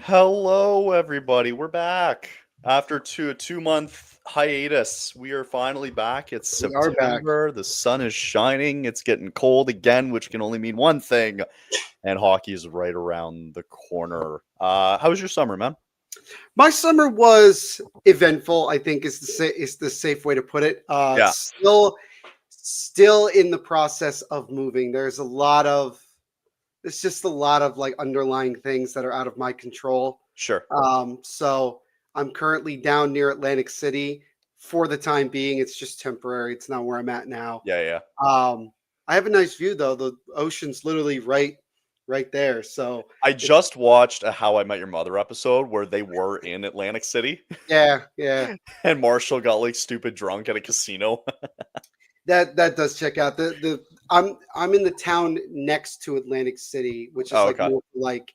Hello, everybody. We're back after a 2 month hiatus. We are finally back. It's We are back. September. The sun is shining. It's getting cold again, which can only mean one thing. And hockey is right around the corner. How was your summer, man? My summer was eventful. I think is the safe way to put it. Yeah, Still in the process of moving. There's just a lot of like underlying things that are out of my control. sure. So I'm currently down near Atlantic City for the time being. It's just temporary. It's not where I'm at now. Yeah, yeah. Um, I have a nice view though. The ocean's literally right there. So I it's just watched a How I Met Your Mother episode where they were in Atlantic City yeah. and Marshall got like stupid drunk at a casino. That does check out. I'm in the town next to Atlantic City, which is Oh, like okay. more for, like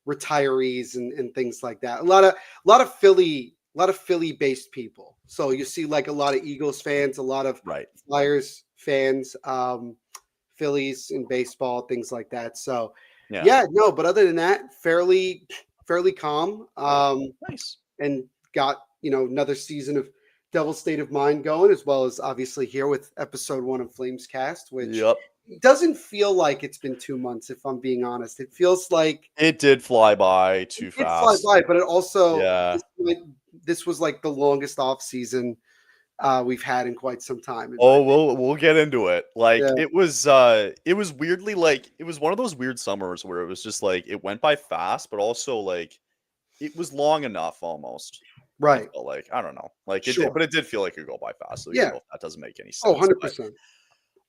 retirees and things like that. A lot of Philly based people. So you see like a lot of Eagles fans, a lot of Right. Flyers fans, Phillies in baseball, things like that. So Yeah. yeah, no, but other than that, fairly calm. Nice. And got another season of Devil State of Mind going, as well as obviously here with episode 1 of Flames Cast, which Yep. doesn't feel like it's been 2 months, if I'm being honest. It feels like It did fly by it too did fly fast. by, but it also Yeah. this was like the longest off season we've had in quite some time, in my Oh, opinion. we'll get into it. Like Yeah. it was weirdly like it was one of those weird summers where it was just like it went by fast, but also like it was long enough almost. I Right. felt like I don't know, like it, Sure. but it did feel like it could go by fast. So even Yeah. though that doesn't make any Oh, sense, but 100%.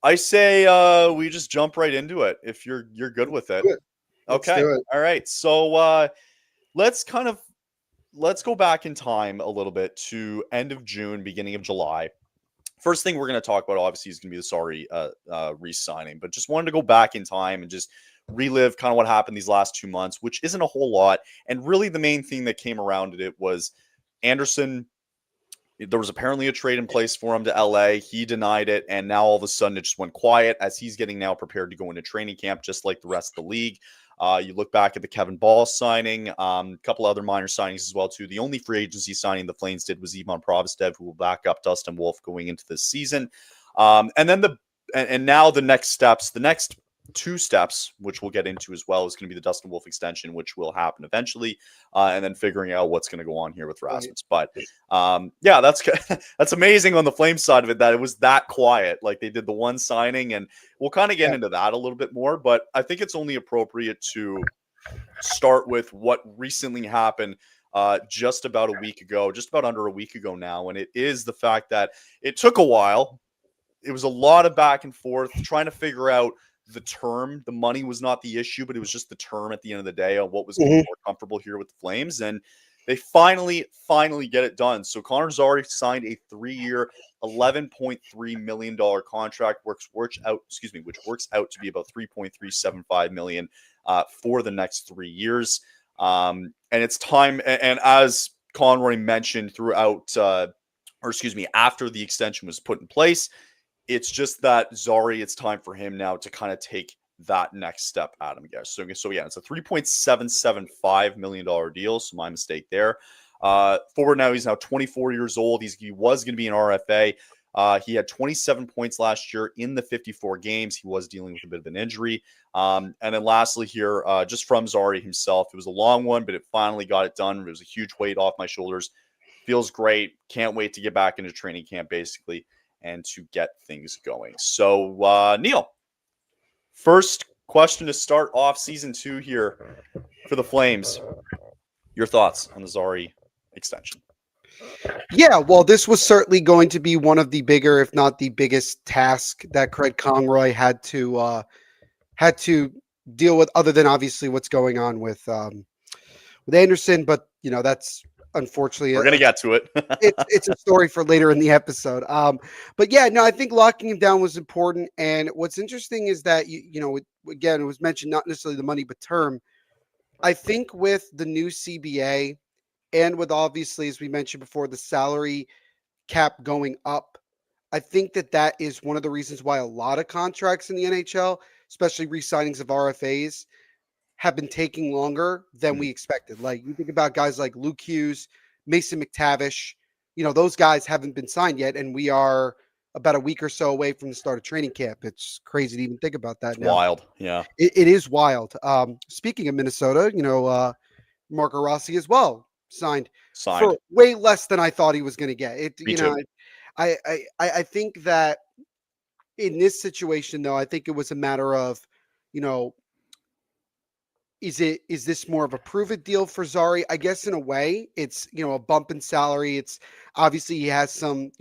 I say we just jump right into it if you're good with it. Do it. Let's Okay, do it. all right. So let's kind of let's go back in time a little bit to end of June, beginning of July. First thing we're going to talk about, obviously, is going to be the Zary re-signing. But just wanted to go back in time and just relive kind of what happened these last 2 months, which isn't a whole lot. And really, the main thing that came around it was Anderson. There was apparently a trade in place for him to LA. He denied it, and now all of a sudden it just went quiet as he's getting now prepared to go into training camp, just like the rest of the league. You look back at the Kevin Ball signing, a couple other minor signings as well too. The only free agency signing the Flames did was Ivan Provistev, who will back up Dustin Wolf going into this season. And then now the next steps, the next two steps, which we'll get into as well, is going to be the Dustin Wolf extension, which will happen eventually, and then figuring out what's going to go on here with Right. Rasmus. But yeah, that's that's amazing on the Flames side of it that it was that quiet. Like they did the one signing, and we'll kind of get Yeah. into that a little bit more. But I think it's only appropriate to start with what recently happened just about a week ago, just about under a week ago now. And it is the fact that it took a while. It was a lot of back and forth trying to figure out the term. The money was not the issue, but it was just the term at the end of the day on what was going to be Mhm. more comfortable here with the Flames. And they finally get it done. So Connor Zary signed a 3-year, $11.3 million contract, which works out to be about $3.375 million for the next 3 years. And it's time, and as Conroy mentioned after the extension was put in place, it's just that Zary, it's time for him now to kind of take that next step, Adam, guess. So yeah, it's a $3.775 million deal. So my mistake there. Forward now, he's now 24 years old. He was going to be an RFA. He had 27 points last year in the 54 games. He was dealing with a bit of an injury. And then lastly here, just from Zary himself, it was a long one, but it finally got it done. It was a huge weight off my shoulders. Feels great. Can't wait to get back into training camp, basically, and to get things going. So, Neil, first question to start off season 2 here for the Flames. Your thoughts on the Zary extension? Yeah, well, this was certainly going to be one of the bigger, if not the biggest, task that Craig Conroy had to deal with, other than obviously what's going on with Anderson. But that's unfortunately We're gonna get to it. it's a story for later in the episode. But yeah, no, I think locking him down was important. And what's interesting is that again, it was mentioned not necessarily the money but term. I think with the new CBA and with obviously, as we mentioned before, the salary cap going up, I think that is one of the reasons why a lot of contracts in the NHL, especially re-signings of RFAs, have been taking longer than we expected. Like you think about guys like Luke Hughes, Mason McTavish, those guys haven't been signed yet, and we are about a week or so away from the start of training camp. It's crazy to even think about that It's now. wild. Yeah. It is wild. Speaking of Minnesota, Marco Rossi as well signed Signed. for way less than I thought he was going to get. Me too. I think that in this situation, though, I think it was a matter of, you know, is this more of a prove it deal for Zary? I guess in a way, it's a bump in salary. It's obviously he has some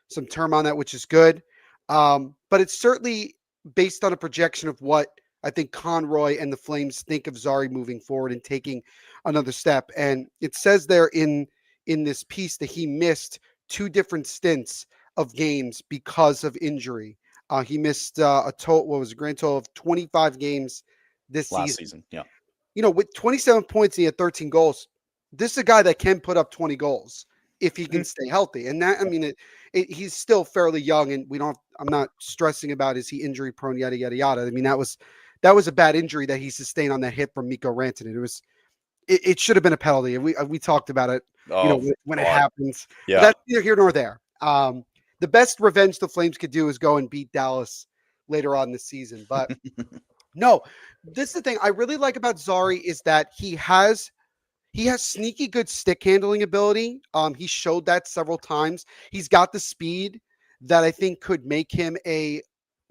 some term on that, which is good. But it's certainly based on a projection of what I think Conroy and the Flames think of Zary moving forward and taking another step. And it says there in this piece that he missed 2 different stints of games because of injury. He missed a grand total of 25 games this Last season. season. Yeah. With 27 points and he had 13 goals, this is a guy that can put up 20 goals if he can stay healthy. And that, I mean, he's still fairly young, and I'm not stressing about is he injury prone, yada, yada, yada. I mean, that was a bad injury that he sustained on that hit from Mikko Rantanen. It should have been a penalty. And we talked about it, Oh, when it God. happens. Yeah. But that's neither here nor there. The best revenge the Flames could do is go and beat Dallas later on this season. But no, this is the thing I really like about Zary is that he has sneaky good stick handling ability. He showed that several times. He's got the speed that I think could make him a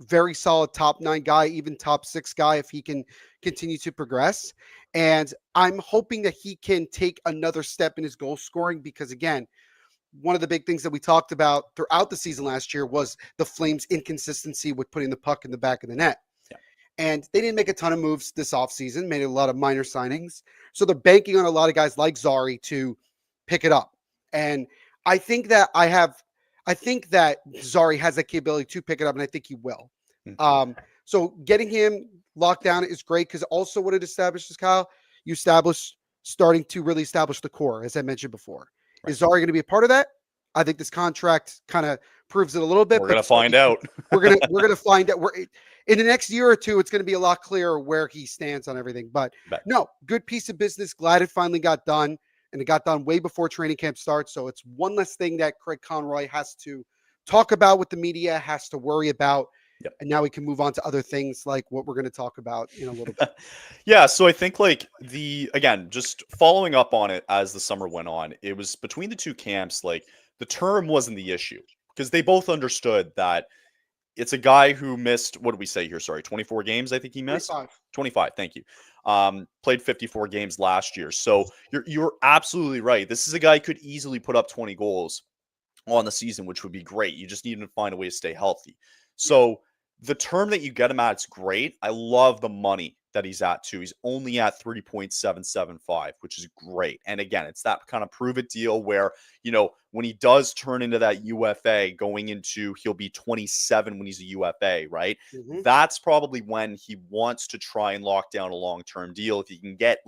very solid top 9 guy, even top 6 guy if he can continue to progress. And I'm hoping that he can take another step in his goal scoring because, again, one of the big things that we talked about throughout the season last year was the Flames' inconsistency with putting the puck in the back of the net. Yeah. And they didn't make a ton of moves this offseason, made a lot of minor signings. So they're banking on a lot of guys like Zary to pick it up. And I think that Zary has that capability to pick it up, and I think he will. So getting him locked down is great because also what it establishes, Kyle, starting to really establish the core, as I mentioned before. Right. Is Zary going to be a part of that? I think this contract kind of proves it a little bit. We're going to find out. we're gonna find out. In the next year or two, it's going to be a lot clearer where he stands on everything. But no, good piece of business. Glad it finally got done, and it got done way before training camp starts. So it's one less thing that Craig Conroy has to talk about with the media, has to worry about. Yep. And now we can move on to other things like what we're going to talk about in a little bit. Yeah. So I think again, just following up on it as the summer went on, it was between the two camps, like the term wasn't the issue because they both understood that it's a guy who missed, what did we say here? Sorry, 24 games. I think he missed 25. Thank you. Played 54 games last year. So you're absolutely right. This is a guy who could easily put up 20 goals on the season, which would be great. You just need to find a way to stay healthy. So the term that you get him at, it's great. I love the money that he's at too. He's only at 3.775, which is great. And again, it's that kind of prove it deal where, when he does turn into that UFA he'll be 27 when he's a UFA, right? Mm-hmm. That's probably when he wants to try and lock down a long-term deal. If he can get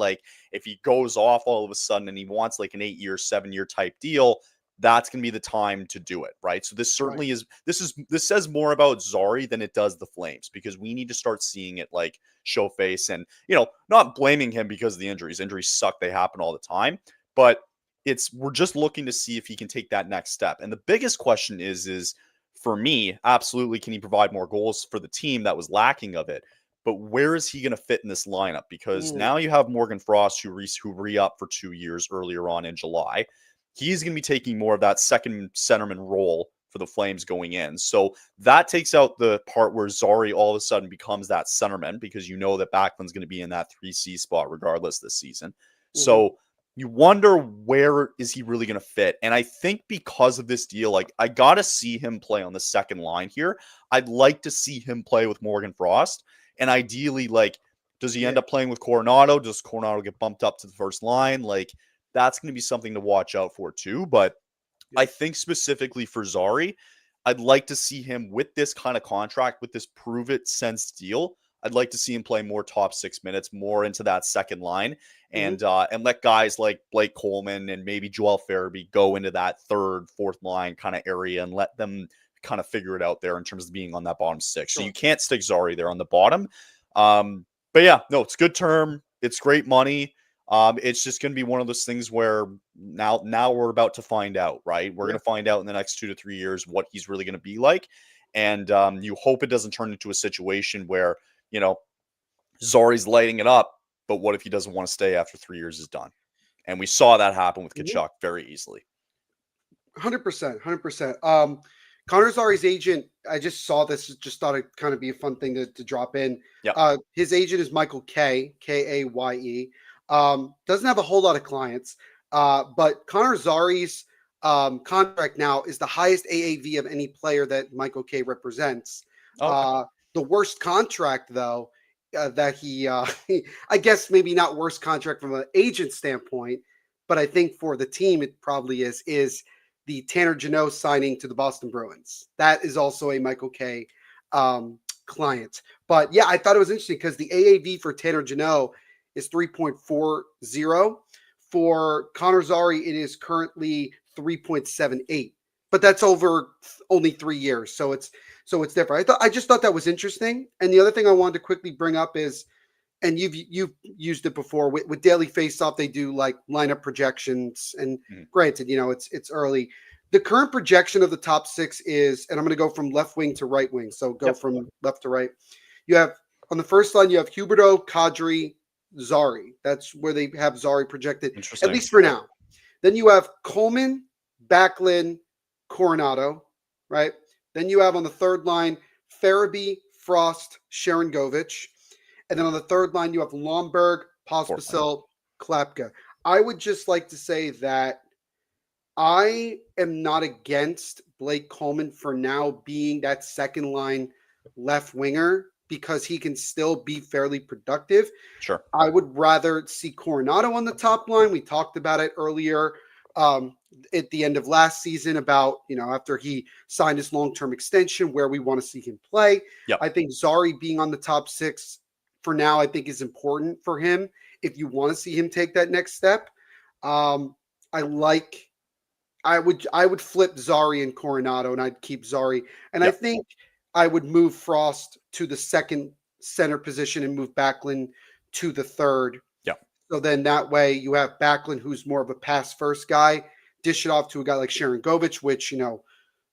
if he goes off all of a sudden and he wants an 8-year, 7-year type deal, that's going to be the time to do it, right? So this certainly is, this says more about Zary than it does the Flames because we need to start seeing it show face and, not blaming him because of the injuries. Injuries suck. They happen all the time, but we're just looking to see if he can take that next step. And the biggest question is for me, absolutely, can he provide more goals for the team that was lacking of it? But where is he going to fit in this lineup? Because now you have Morgan Frost who re-up for 2 years earlier on in July. He's going to be taking more of that second centerman role for the Flames going in. So that takes out the part where Zary all of a sudden becomes that centerman because that Backlund's going to be in that 3C spot regardless this season. Mm-hmm. So you wonder where is he really going to fit? And I think because of this deal, I got to see him play on the second line here. I'd like to see him play with Morgan Frost. And ideally, does he end up playing with Coronado? Does Coronado get bumped up to the first line? That's going to be something to watch out for too. But I think specifically for Zary, I'd like to see him with this kind of contract, with this prove it sense deal. I'd like to see him play more top 6 minutes, more into that second line, and let guys like Blake Coleman and maybe Joel Farabee go into that third, fourth line kind of area and let them kind of figure it out there in terms of being on that bottom 6. Sure. So you can't stick Zary there on the bottom. But yeah, no, it's a good term. It's great money. It's just going to be one of those things where now we're about to find out, right? We're going to find out in the next 2 to 3 years what he's really going to be like, and you hope it doesn't turn into a situation where Zary's lighting it up, but what if he doesn't want to stay after 3 years is done? And we saw that happen with Tkachuk very easily. 100%, 100%. Connor Zary's agent, I just saw this, just thought it'd kind of be a fun thing to drop in. Yeah. His agent is Michael Kaye, Kaye. Doesn't have a whole lot of clients, but Connor Zary's contract now is the highest AAV of any player that Michael Kaye represents. Okay. The worst contract, though, that he, I guess maybe not worst contract from an agent standpoint, but I think for the team it probably is the Tanner Jeannot signing to the Boston Bruins. That is also a Michael Kaye client. But yeah, I thought it was interesting because the AAV for Tanner Jeannot is 3.40. For Connor Zary, it is currently 3.78. But that's over only 3 years, so it's different. I just thought that was interesting. And the other thing I wanted to quickly bring up is, and you've used it before with Daily Faceoff, they do like lineup projections. And granted, it's early. The current projection of the top 6 is, and I'm going to go from left wing to right wing. So go from left to right. You have on the first line, you have Huberdeau, Kadri, Zary. That's where they have Zary projected, at least for now. Then you have Coleman, Backlund, Coronado, right? Then you have on the third line Farabee, Frost, Sharangovich. And then on the third line, you have Lomberg, Pospisil, Klapka. I would just like to say that I am not against Blake Coleman for now being that second line left winger because he can still be fairly productive. Sure. I would rather see Coronado on the top line. We talked about it earlier at the end of last season about, after he signed his long-term extension, where we want to see him play. Yep. I think Zary being on the top 6 for now, I think is important for him if you want to see him take that next step. I would flip Zary and Coronado, and I'd keep Zary. And I think I would move Frost to the second center position and move Backlund to the third. Yeah. So then that way you have Backlund, who's more of a pass first guy, dish it off to a guy like Sharangovich, which,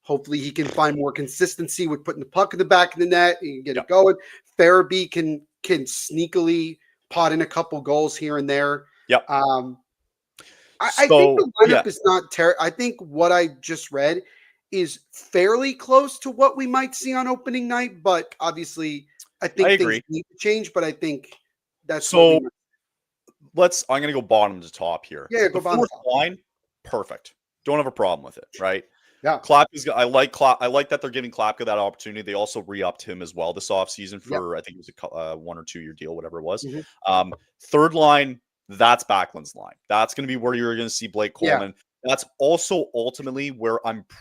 hopefully he can find more consistency with putting the puck in the back of the net and get it going. Farabee can sneakily pot in a couple goals here and there. Yep. I think the lineup is not terrible. I think what I just read is fairly close to what we might see on opening night, but obviously I think things need to change, but I think that's so. I'm going to go bottom to top here. Yeah, go bottom to top. Line, perfect. Don't have a problem with it, right? Yeah. I like that they're giving Klapka that opportunity. They also re-upped him as well this offseason for I think it was a 1 or 2 year deal, whatever it was. Third line, that's Backlund's line. That's going to be where you're going to see Blake Coleman. That's also ultimately where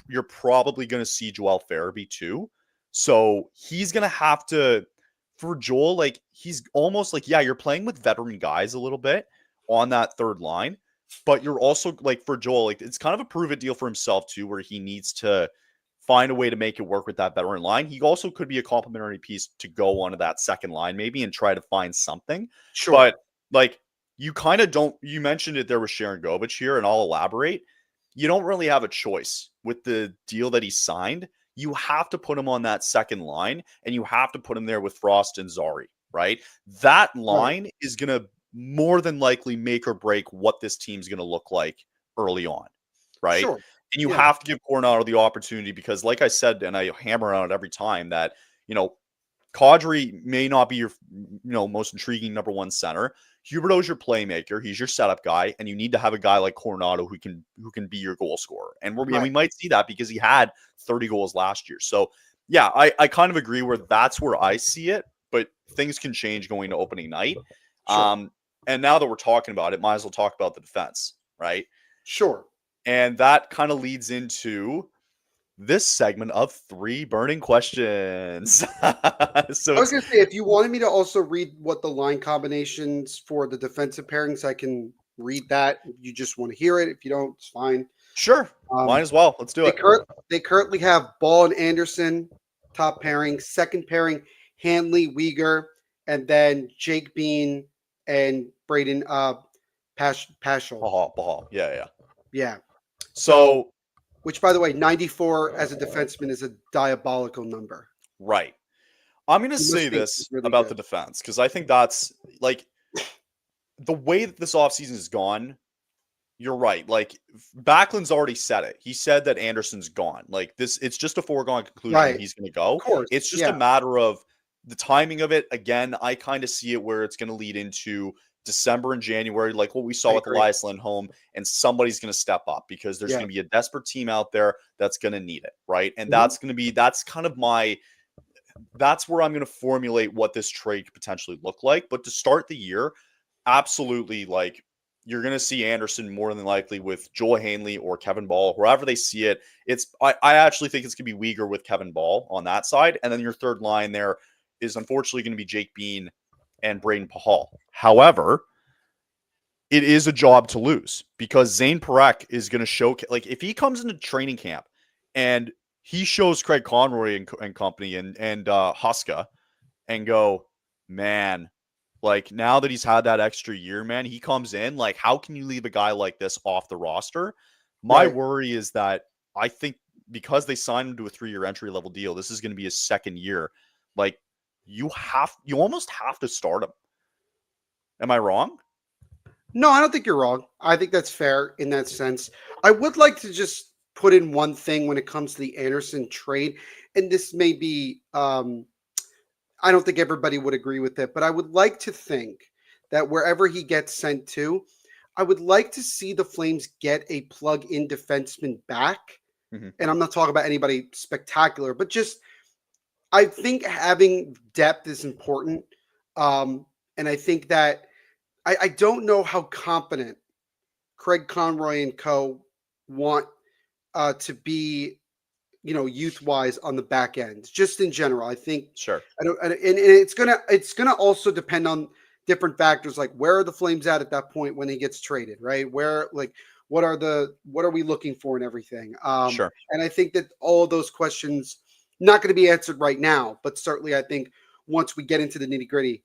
you're probably going to see Joel Farabee too. So he's going to have to, for Joel, like he's almost like, you're playing with veteran guys a little bit on that third line, but you're also like for Joel, like it's kind of a prove it deal for himself too, where he needs to find a way to make it work with that veteran line. He also could be a complementary piece to go onto that second line maybe and try to find something. Sure. But like you kind of don't, you mentioned it there with Sharangovich here, and I'll elaborate. You don't really have a choice with the deal that he signed. You have to put him on that second line, and you have to put him there with Frost and Zary, right? That line is going to more than likely make or break what this team's going to look like early on, right? Sure. And you have to give Coronado the opportunity because, like I said, and I hammer on it every time, that, Kadri may not be your, most intriguing number one center. Huberdeau's your playmaker. He's your setup guy, and you need to have a guy like Coronado who can be your goal scorer. And we might see that because he had 30 goals last year. So, I kind of agree where that's where I see it, but things can change going to opening night. Sure. And now that we're talking about it, might as well talk about the defense, right? Sure. And that kind of leads into this segment of 3 burning questions. So I was going to say, if you wanted me to also read what the line combinations for the defensive pairings, I can read that. If you just want to hear it. If you don't, it's fine. Sure. Might as well. Let's do it. They currently have Ball and Anderson, top pairing. Second pairing, Hanley, Weegar, and then Jake Bean and Braden Paschal. Bahal. Yeah. Yeah. So, So, which by the way, 94 as a defenseman is a diabolical number. right. I'm going to He must say think he's this really about good. the defense because I think that's like the way that this offseason has gone. You're right. Like Backlund's already said it. He said that Anderson's gone. Like this, it's just a foregone conclusion Right. he's going to Of go. course. It's just a Yeah. matter of the timing of it. Again, I kind of see it where it's going to lead into December and January, like what we I saw with agree. Elias Lindholm, and somebody's going to step up because there's Yeah. going to be a desperate team out there that's going to need it, right? And Mhm. that's kind of that's where I'm going to formulate what this trade could potentially look like. But to start the year, absolutely, like you're going to see Anderson more than likely with Joel Hanley or Kevin Ball, wherever they see it. I actually think it's going to be Uyghur with Kevin Ball on that side. And then your third line there is unfortunately going to be Jake Bean and Braden Pahal. However, it is a job to lose because Zane Parekh is going to show, like, if he comes into training camp and he shows Craig Conroy and company and Huska and go, man, like now that he's had that extra year, man, he comes in. Like, how can you leave a guy like this off the roster? My Right. worry is that I think because they signed him to a 3-year entry level deal, this is going to be his second year. Like, you almost have to start him. Am I wrong? No, I don't think you're wrong. I think that's fair in that sense. I would like to just put in one thing when it comes to the Anderson trade, and this may be I don't think everybody would agree with it, but I would like to think that wherever he gets sent to, I would like to see the Flames get a plug-in defenseman back. Mhm. And I'm not talking about anybody spectacular, but just I think having depth is important. And I think that I don't know how competent Craig Conroy and co want to be, youth wise on the back end, just in general. I think Sure. I don't, and it's gonna also depend on different factors, like where are the Flames at that point when he gets traded, right? Where like what are we looking for and everything. Sure. And I think that all of those questions not going to be answered right now, but certainly I think once we get into the nitty gritty.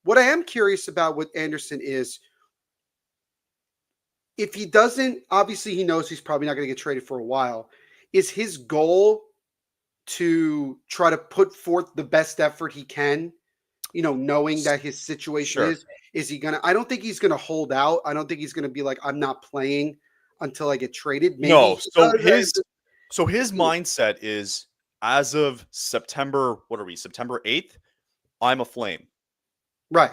What I am curious about with Anderson is if he doesn't, obviously he knows he's probably not going to get traded for a while. Is his goal to try to put forth the best effort he can, knowing that his situation Sure. is he gonna I don't think he's gonna hold out. I don't think he's gonna be like, I'm not playing until I get traded. Maybe No. he So does. his mindset is as of September, what are we? September 8th, I'm a Flame. Right.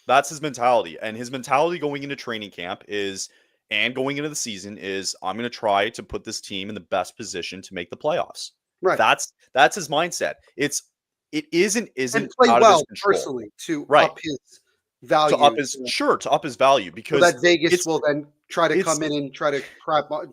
That's his mentality. And his mentality going into training camp and going into the season is I'm going to try to put this team in the best position to make the playoffs. Right. That's his mindset. It And isn't play out of his well control. personally to Right. up his To up value his to up his value so because that Vegas it's will then try to it's come in and try to try to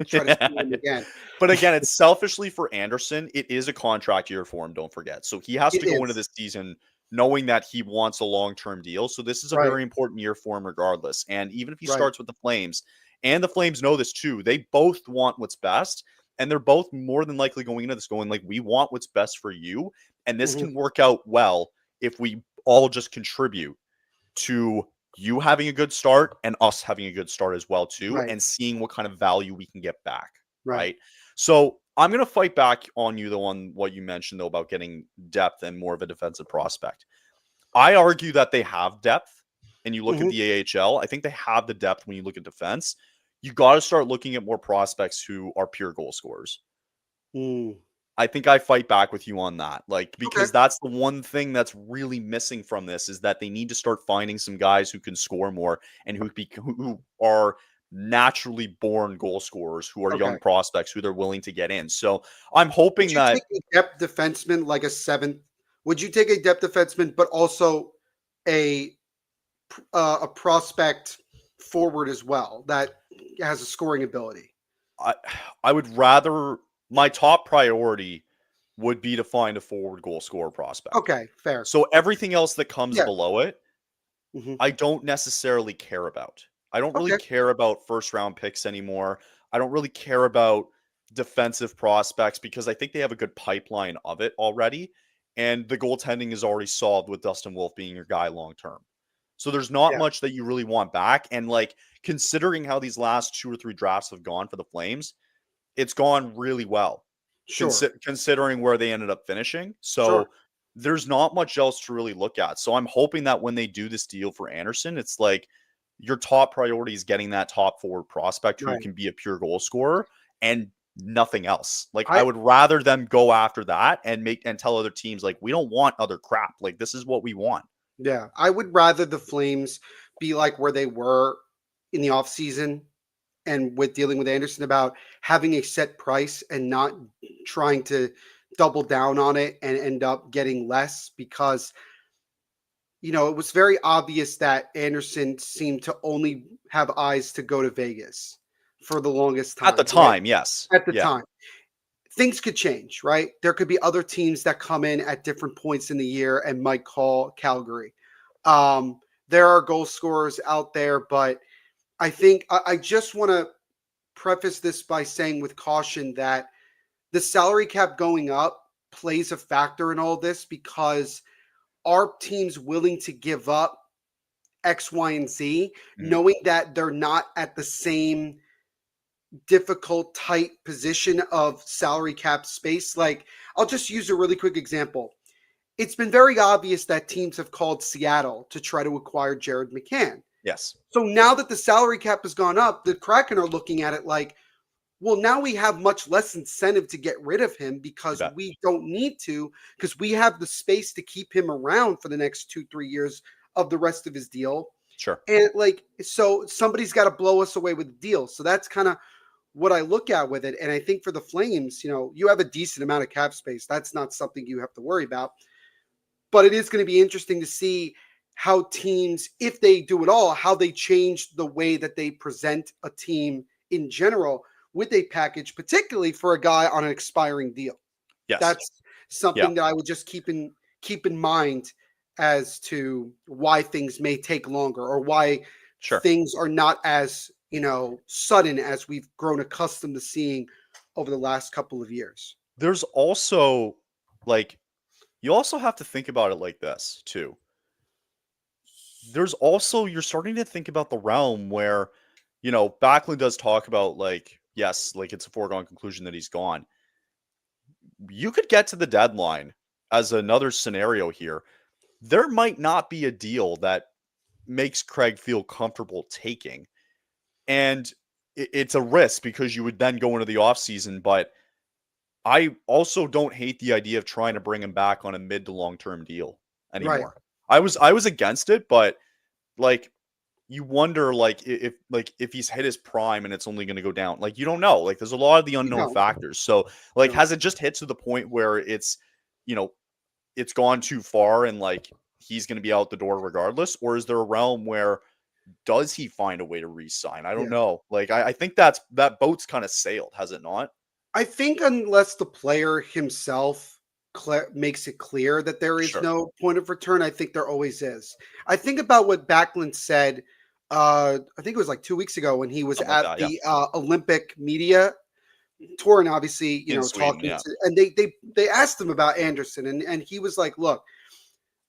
steal him again. but again, it's selfishly for Anderson. It is a contract year for him, don't forget. So he has It to go into is. this season knowing that he wants a long-term deal. So this is a Right. very important year for him regardless. And even if he Right. starts with the Flames, and the Flames know this too, they both want what's best. And they're both more than likely going into this going like, we want what's best for you. And this Mhm. can work out well if we all just contribute to you having a good start and us having a good start as well too, Right. and seeing what kind of value we can get back, Right. right? So I'm going to fight back on you though on what you mentioned though about getting depth and more of a defensive prospect. I argue that they have depth, and you look at Mhm. the AHL, I think they have the depth when you look at defense. You got to start looking at more prospects who are pure goal scorers. Mm. I think I fight back with you on that. Like, Okay. because that's the one thing that's really missing from this is that they need to start finding some guys who can score more and who are naturally born goal scorers, who are Okay. young prospects, who they're willing to get in. So I'm Would hoping you take that a depth defenseman like a seventh? Would you take a depth defenseman, but also a a prospect forward as well that has a scoring ability? I I would rather my top priority would be to find a forward goal scorer prospect. Okay, fair. So everything else that comes Yeah. below it, Hmm. I don't necessarily care about. I don't really Okay. care about first round picks anymore. I don't really care about defensive prospects because I think they have a good pipeline of it already. And the goaltending is already solved with Dustin Wolf being your guy long term. So there's not Yeah, much that you really want back. And like considering how these last 2 or 3 drafts have gone for the Flames, it's gone really well, sure, considering where they ended up finishing. sure, So there's not much else to really look at. So I'm hoping that when they do this deal for Anderson, it's like your top priority is getting that top forward prospect who right. can be a pure goal scorer and nothing else. Like I I would rather them go after that and make and tell other teams like we don't want other crap. Like this is what we want. Yeah, I would rather the Flames be like where they were in the offseason and with dealing with Anderson about having a set price and not trying to double down on it and end up getting less because it was very obvious that Anderson seemed to only have eyes to go to Vegas for the longest At the time, right? time, yes. At the Yeah. time. Things could change, right? There could be other teams that come in at different points in the year and might call Calgary. There are goal scorers out there, but I think I just want to preface this by saying with caution that the salary cap going up plays a factor in all this because are teams willing to give up X, Y, and Z, Mhm. knowing that they're not at the same difficult, tight position of salary cap space? Like, I'll just use a really quick example. It's been very obvious that teams have called Seattle to try to acquire Jared McCann. Yes. So now that the salary cap has gone up, the Kraken are looking at it like, well, now we have much less incentive to get rid of him You because bet. we don't need to, because we have the space to keep him around for the next 2, 3 years of the rest of his deal. Sure. And like, so somebody's got to blow us away with the deal. So that's kind of what I look at with it. And I think for the Flames, you have a decent amount of cap space. That's not something you have to worry about. But it is going to be interesting to see how teams, if they do it all, how they change the way that they present a team in general with a package, particularly for a guy on an expiring deal. Yes. That's Yeah. something that I would just keep in mind as to why things may take longer or why Sure. things are not as sudden as we've grown accustomed to seeing over the last couple of years. There's also like you also have to think about it like this too. There's also you're starting to think about the realm where, Backlund does talk about like, yes, like it's a foregone conclusion that he's gone. You could get to the deadline as another scenario here. There might not be a deal that makes Craig feel comfortable taking. And it's a risk because you would then go into the offseason, but I also don't hate the idea of trying to bring him back on a mid to long term deal Right. anymore. I was against it, but like you wonder like if he's hit his prime and it's only going to go down. Like you don't know. Like there's a lot of the You unknown don't. factors. So You like don't. has it just hit to the point where you know, it's gone too far and like he's going to be out the door regardless, or is there a realm where does he find a way to re-sign? I don't Yeah. know. Like I think that boat's kind of sailed, has it not? I think unless the player himself makes it clear that there is Sure. no point of return, I think there always is. I think about what Backlund said. I think it was like 2 weeks ago when he was Something like at that. Yeah. the Olympic media tour, and obviously, In Sweden. talking Yeah. to, and they asked him about Anderson, and he was like, "Look,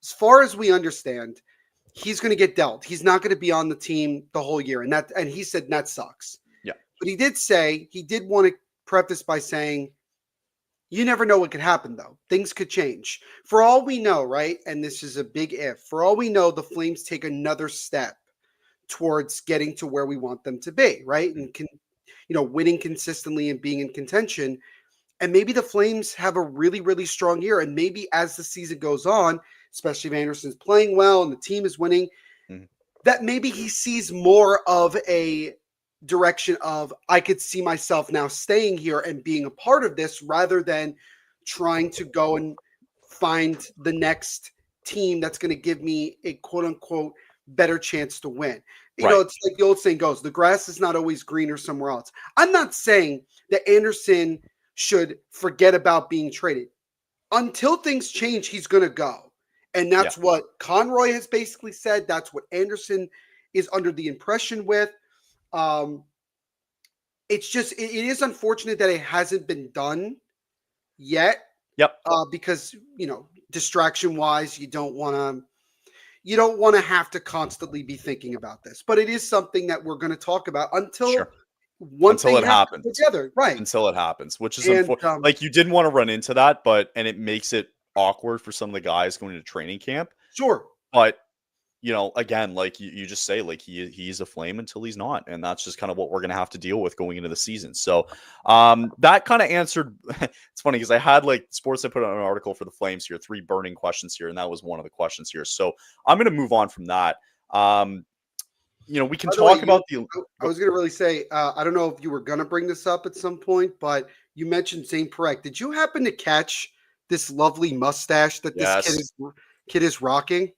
as far as we understand, he's going to get dealt. He's not going to be on the team the whole year," and he said that sucks. Yeah. But he did say he did want to preface by saying, you never know what could happen, though. Things could change. For all we know, right? And this is a big if. For all we know, the Flames take another step towards getting to where we want them to be, right? Mhm. And winning consistently and being in contention. And maybe the Flames have a really, really strong year. And maybe as the season goes on, especially if Anderson's playing well and the team is winning, Mhm. that maybe he sees more of a direction of I could see myself now staying here and being a part of this rather than trying to go and find the next team that's going to give me a quote unquote better chance to win. Right. It's like the old saying goes, the grass is not always greener somewhere else. I'm not saying that Anderson should forget about being traded. Until things change, he's going to go. And Yeah. that's what Conroy has basically said. That's what Anderson is under the impression with. Um, it's just, it is unfortunate that it hasn't been done yet Yep. because, distraction wise, you don't want to, you don't want to have to constantly be thinking about this, but it is something that we're going to talk about until once until they it have happens. together, right? Until it happens, which is And unfortunate. Like you didn't want to run into that, and it makes it awkward for some of the guys going to training camp. sure, But again, like you just say, like he's a flame until he's not, and that's just kind of what we're gonna have to deal with going into the season. So, that kind of answered. It's funny because I had like sports. I put out an article for the Flames here, 3 burning questions here, and that was one of the questions here. So I'm gonna move on from that. We can by the way, talk about the. I was going to really say, I don't know if you were going to bring this up at some point, but you mentioned Zane Perek. Did you happen to catch this lovely mustache that this Yes. kid is rocking?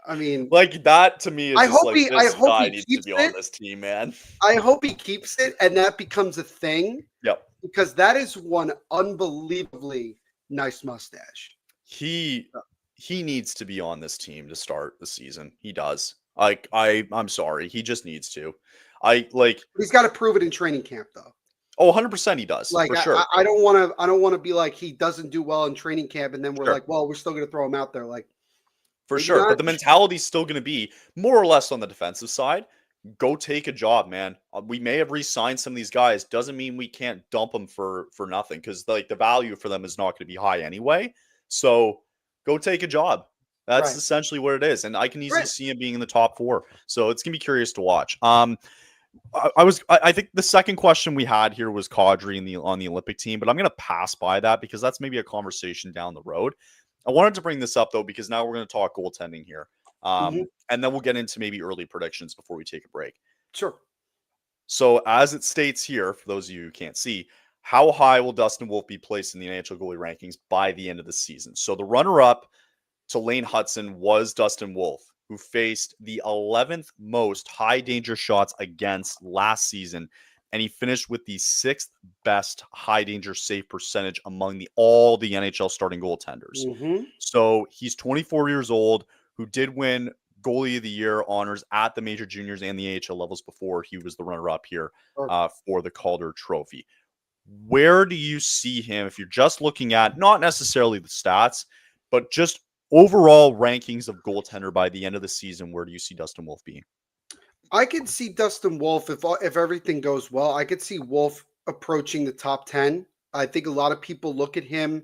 I mean, Like that to me is I just hope like he this guy needs to keeps be on it. this team, man. I hope he keeps it and that becomes a thing Yep. because that is one unbelievably nice mustache. He needs to be on this team to start the season. He does. I'm sorry. He just needs to. He's got to prove it in training camp though. 100% he does. Like for sure. I don't want to be like he doesn't do well in training camp and then we're like, well, we're still going to throw him out there. Like for maybe sure. not. But the mentality is still going to be more or less on the defensive side. Go take a job, man. We may have re-signed some of these guys. Doesn't mean we can't dump them for nothing because like the value for them is not going to be high anyway. So go take a job. That's Right. essentially what it is, and I can easily see him being in the top 4. So it's gonna be curious to watch. I think the second question we had here was Kadri on the Olympic team, but I'm gonna pass by that because that's maybe a conversation down the road. I wanted to bring this up though because now we're gonna talk goaltending here, and then we'll get into maybe early predictions before we take a break. Sure. So as it states here, for those of you who can't see, how high will Dustin Wolf be placed in the NHL goalie rankings by the end of the season? So the runner-up to Lane Hudson was Dustin Wolf, who faced the 11th most high danger shots against last season, and he finished with the 6th best high danger save percentage among all the NHL starting goaltenders. So he's 24 years old, who did win goalie of the year honors at the major juniors and the AHL levels before he was the runner-up here for the Calder Trophy. Where do you see him if you're just looking at not necessarily the stats, but just overall rankings of goaltender by the end of the season? Where do you see Dustin Wolf being? I could see Dustin Wolf if everything goes well. I could see Wolf approaching the top 10. I think a lot of people look at him,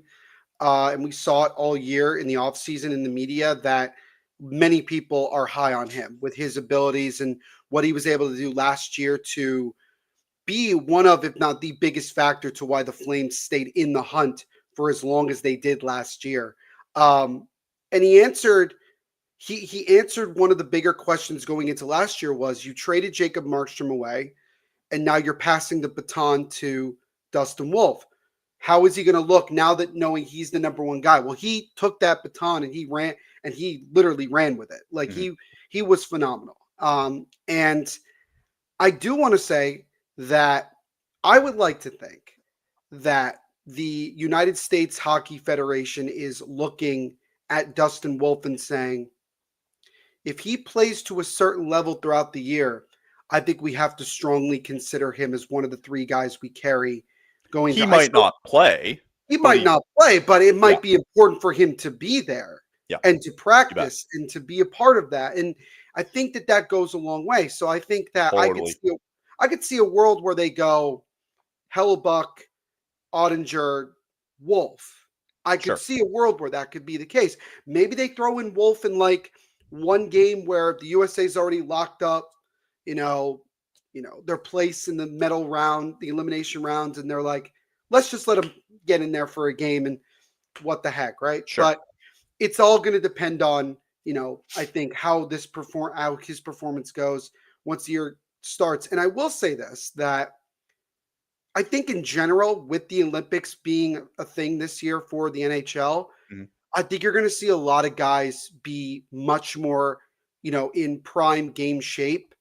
and we saw it all year in the offseason in the media that many people are high on him with his abilities and what he was able to do last year to be one of, if not the biggest factor to why the Flames stayed in the hunt for as long as they did last year. And he answered one of the bigger questions going into last year was you traded Jacob Markstrom away and now you're passing the baton to Dustin Wolf. How is he going to look now that knowing he's the number one guy? Well, he took that baton and he ran and he literally ran with it. Like he was phenomenal. And I do want to say that I would like to think that the United States Hockey Federation is looking at Dustin Wolf and saying, if he plays to a certain level throughout the year, I think we have to strongly consider him as one of the 3 guys we carry going. He might not play. He might not play, but it might be important for him to be there and to practice and to be a part of that. And I think that goes a long way. So I think that I could see a world where they go Hellebuck, Ottinger, Wolf. I could see a world where that could be the case. Maybe they throw in Wolf in like one game where the USA's already locked up, their place in the medal round, the elimination rounds, and they're like, let's just let them get in there for a game and what the heck, right? Sure. But it's all going to depend on, I think how his performance goes once the year starts. And I will say this, that I think in general, with the Olympics being a thing this year for the NHL, I think you're going to see a lot of guys be much more, in prime game shape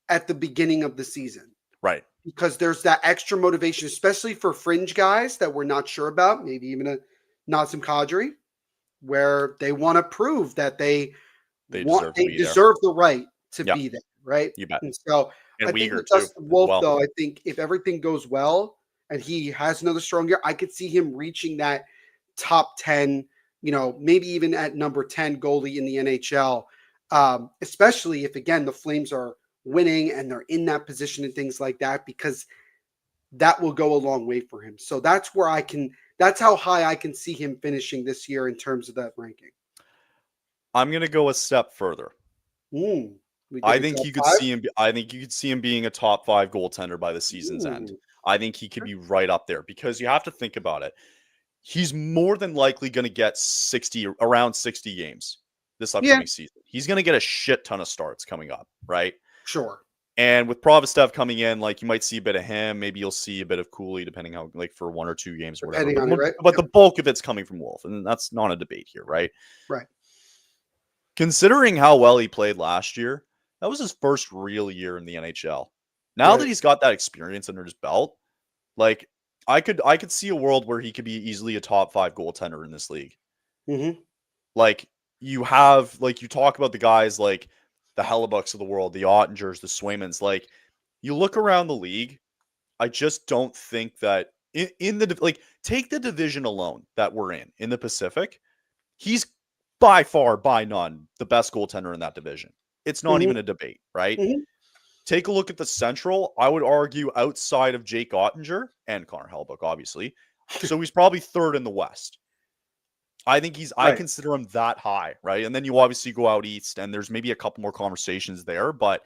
at the beginning of the season. Right. Because there's that extra motivation, especially for fringe guys that we're not sure about, maybe even a Nazem Kadri, where they want to prove that they deserve the right to be there, right? You bet. And so I think with Dustin Wolf, though, I think if everything goes well and he has another strong year, I could see him reaching that top 10, maybe even at number 10 goalie in the NHL, especially if, again, the Flames are winning and they're in that position and things like that, because that will go a long way for him. So that's how high I can see him finishing this year in terms of that ranking. I'm going to go a step further. We I doing think top you could five? see him. I think you could see him being a top 5 goaltender by the season's end. Ooh. I think he could be right up there because you have to think about it. He's more than likely going to get around 60 games this Yeah, upcoming season. He's going to get a shit ton of starts coming up, right? sure. And with Provistev coming in, like you might see a bit of him. Maybe you'll see a bit of Cooley, depending how, like for 1 or 2 games or whatever. Depending on it, right? But the bulk of it's coming from Wolf, and that's not a debate here, right? Right. Considering how well he played last year, that was his first real year in the NHL. Now that he's got that experience under his belt, like I could see a world where he could be easily a top 5 goaltender in this league. Mm-hmm. Like you talk about the guys like the Hellebucks of the world, the Ottingers, the Swaymans. Like you look around the league, I just don't think that in the take the division alone that we're in the Pacific, he's by far, by none, the best goaltender in that division. It's not Mm-hmm. even a debate, right? Mm-hmm. Take a look at the Central. I would argue outside of Jake Ottinger and Connor Hellebuyck, obviously. So he's probably third in the West. I think I consider him that high, right? And then you obviously go out east, and there's maybe a couple more conversations there, but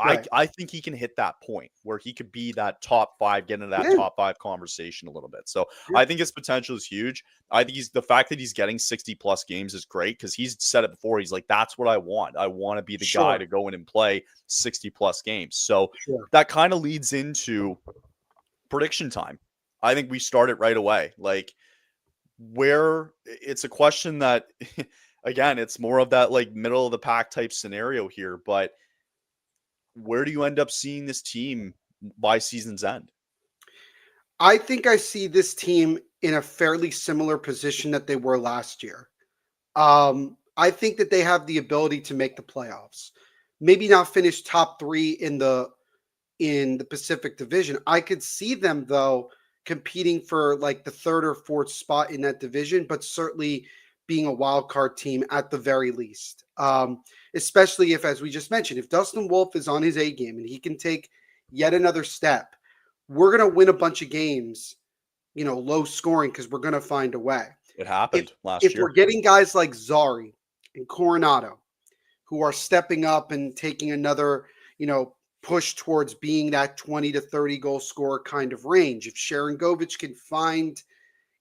I think he can hit that point where he could be that top 5, get into that top 5 conversation a little bit. So I think his potential is huge. I think the fact that he's getting 60 plus games is great because he's said it before. He's like, that's what I want. I want to be the guy to go in and play 60 plus games. So that kind of leads into prediction time. I think we start it right away. Like, where it's a question that again, it's more of that like middle of the pack type scenario here, but where do you end up seeing this team by season's end? I think I see this team in a fairly similar position that they were last year. I think that they have the ability to make the playoffs. Maybe not finish top 3 in the Pacific Division. I could see them though competing for like the 3rd or 4th spot in that division, but certainly being a wild card team at the very least. Especially if, as we just mentioned, if Dustin Wolf is on his A game and he can take yet another step, we're going to win a bunch of games, low scoring, because we're going to find a way. It happened last year. If we're getting guys like Zary and Coronado who are stepping up and taking another, push towards being that 20 to 30 goal scorer kind of range, if Sharon Govich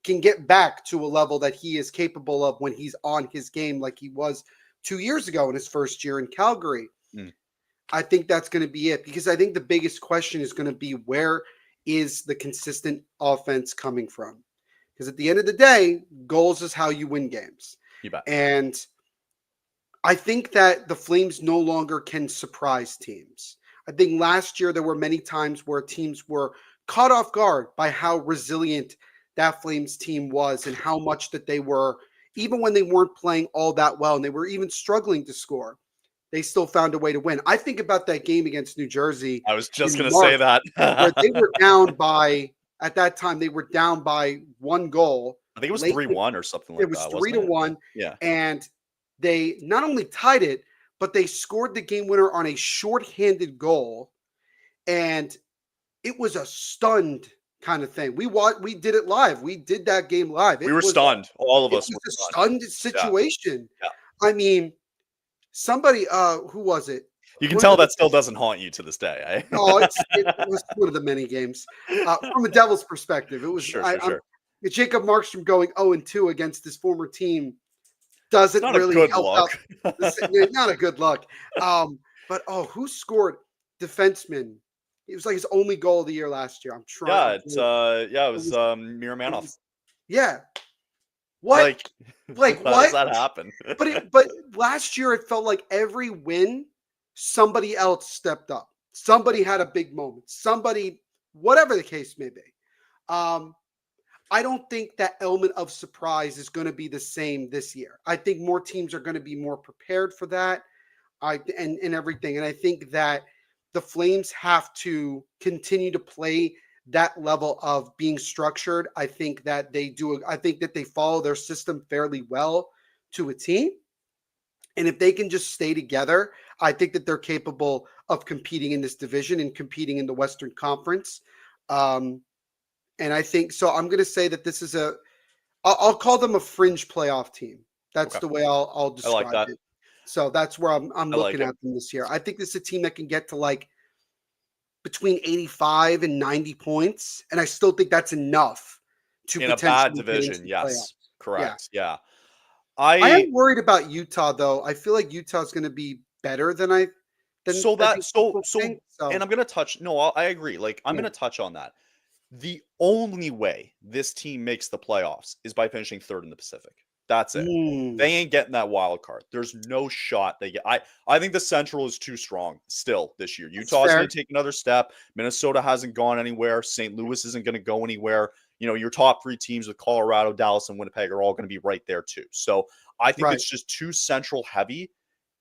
can get back to a level that he is capable of when he's on his game like he was 2 years ago in his first year in Calgary, I think that's going to be it. Because I think the biggest question is going to be, where is the consistent offense coming from? Because at the end of the day, goals is how you win games. You bet. And I think that the Flames no longer can surprise teams. I think last year there were many times where teams were caught off guard by how resilient that Flames team was and how much that they were, even when they weren't playing all that well and they were even struggling to score, they still found a way to win. I think about that game against New Jersey. I was just going to say that. Where they were down by, at that time, they were down by 1 goal. I think it was 3-1 or something like that. It was 3-1. Yeah. And they not only tied it, but they scored the game winner on a shorthanded goal. And it was a stunned kind of thing. We did it live. We did that game live. We were stunned. All of us were a stunned situation. Yeah. I mean, somebody, who was it? You can tell that still doesn't haunt you to this day. Eh? No, it was one of the many games. From a Devils perspective, it was sure. Jacob Markstrom going 0-2 against his former team doesn't really help out. Not a good look. But who scored? Defenseman. It was like his only goal of the year last year. I'm trying. It was Miromanov. Yeah. What? Like how what? does that happen? But last year it felt like every win, somebody else stepped up. Somebody had a big moment. Somebody, whatever the case may be. I don't think that element of surprise is going to be the same this year. I think more teams are going to be more prepared for that, and everything. And I think that the Flames have to continue to play that level of being structured. I think that they do. I think that they follow their system fairly well to a team. And if they can just stay together, I think that they're capable of competing in this division and competing in the Western Conference. Um, and I think so. I'm going to say that this is I'll call them a fringe playoff team. That's Okay. the way I'll I like describe that. it. So that's where I'm I like looking it. at them this year. I think this is a team that can get to like between 85 and 90 points, and I still think that's enough to In a bad potentially get into division, the yes. playoffs. Yeah. Correct. Yeah. I I am worried about Utah though. I feel like Utah's going to be better than so I that think people so think. and So I'm gonna touch no, I agree. Like I'm yeah. gonna touch on that. The only way this team makes the playoffs is by finishing third in the Pacific. That's it. Mm, They ain't getting that wild card. There's no shot they get. I think the Central is too strong still this year. that's Utah's going fair. to take another step. Minnesota hasn't gone anywhere. St. Louis isn't going to go anywhere. You know, your top three teams with Colorado, Dallas, and Winnipeg are all going to be right there too. So I think Right. it's just too Central heavy.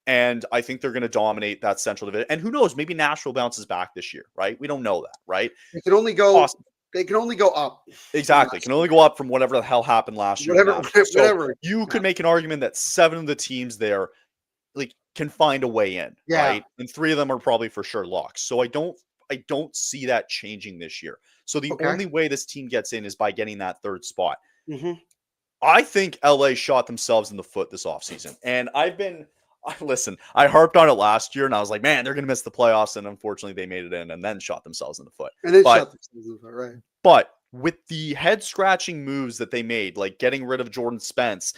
And I think they're going to dominate that Central division. And who knows? Maybe Nashville bounces back this year, right? We don't know that, right? They can only go. Awesome. They can only go up from Exactly. last Can only year. go up from whatever the hell happened last year with Whatever. Nashville. So Whatever. you Yeah. could make an argument that 7 of the teams there like can find a way in, Yeah. right? And 3 of them are probably for sure locks. So I don't see that changing this year. So the Okay. only way this team gets in is by getting that third spot. Hmm. I think LA shot themselves in the foot this offseason. And listen, I harped on it last year and I was like, man, they're going to miss the playoffs. And unfortunately, they made it in and then shot themselves in the foot. And then But shut themselves in, right. but with the head scratching moves that they made, like getting rid of Jordan Spence,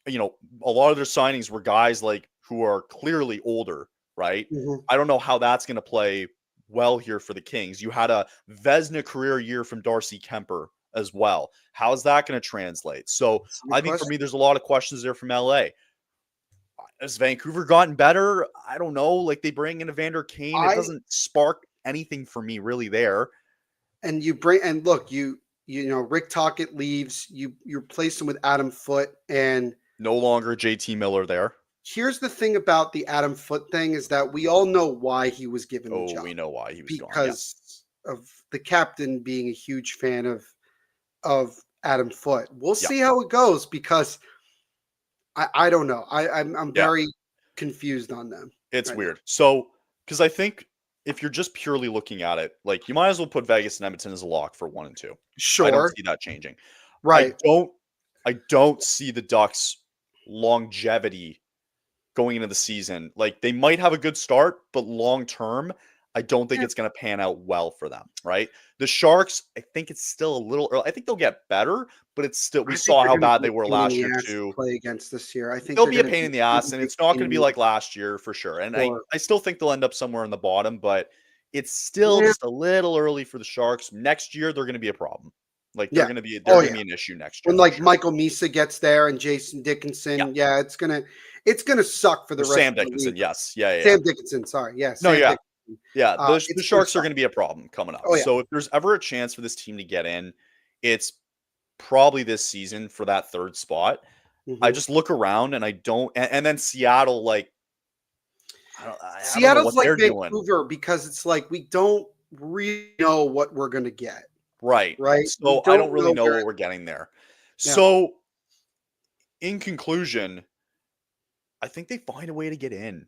you know, a lot of their signings were guys like who are clearly older, right? Hmm. I don't know how that's going to play well here for the Kings. You had a Vezina career year from Darcy Kemper as well. How's that going to translate? So That's a good I think for question. me, there's a lot of questions there from LA. Has Vancouver gotten better? I don't know. Like they bring in Evander Kane, it I doesn't spark anything for me really there. and you bring and look, you know Rick Tocchet leaves. You replace him with Adam Foote, and No longer JT Miller there. here's the thing about the Adam Foote thing is that we all know why he was given the Oh, job we know why he was gone. Yeah. because of the captain being a huge fan of Adam Foote. We'll Yeah. see how it goes because I don't know. I'm Yeah. very confused on them It's right now. weird. So, because I think if you're just purely looking at it, like you might as well put Vegas and Edmonton as a lock for 1 and 2. I don't Sure, see that changing. I right. don't I don't see the Ducks longevity going into the season. Like they might have a good start, but long term, I don't think Yeah, it's going to pan out well for them, right? The Sharks, I think it's still a little early. I think they'll get better, but it's still we I think saw they're how going to bad be they a were pain in last the year ass to too. play against this year. I think They'll they're be a going to pain be in a the really ass, and big it's not pain going to in be the like last year for sure. And I, door. I still think they'll end up somewhere in the bottom, but it's still Yeah, just a little early for the Sharks. Next year, they're going to be a problem. Like yeah. they're Oh going to yeah. be an issue next year When for like sure. Michael Misa gets there and Jason Yeah. Dickinson, yeah, it's gonna suck for Or the rest Sam of the Dickinson. league. Yes. Yeah. Yeah. Yeah. Sam Dickinson, sorry, yeah, No. Sam Yeah. Dickinson. Yeah. The It's gonna Sharks are suck. going to be a problem coming up. Oh yeah. So if there's ever a chance for this team to get in, it's probably this season for that third spot. I Hmm. just look around and I don't, and then Seattle, like I don't know Seattle's what like they're doing. Vancouver because it's like we don't really know what we're gonna get, Right. right? We So I don't don't really know know where. what we're getting there. Yeah. So in conclusion, I think they find a way to get in.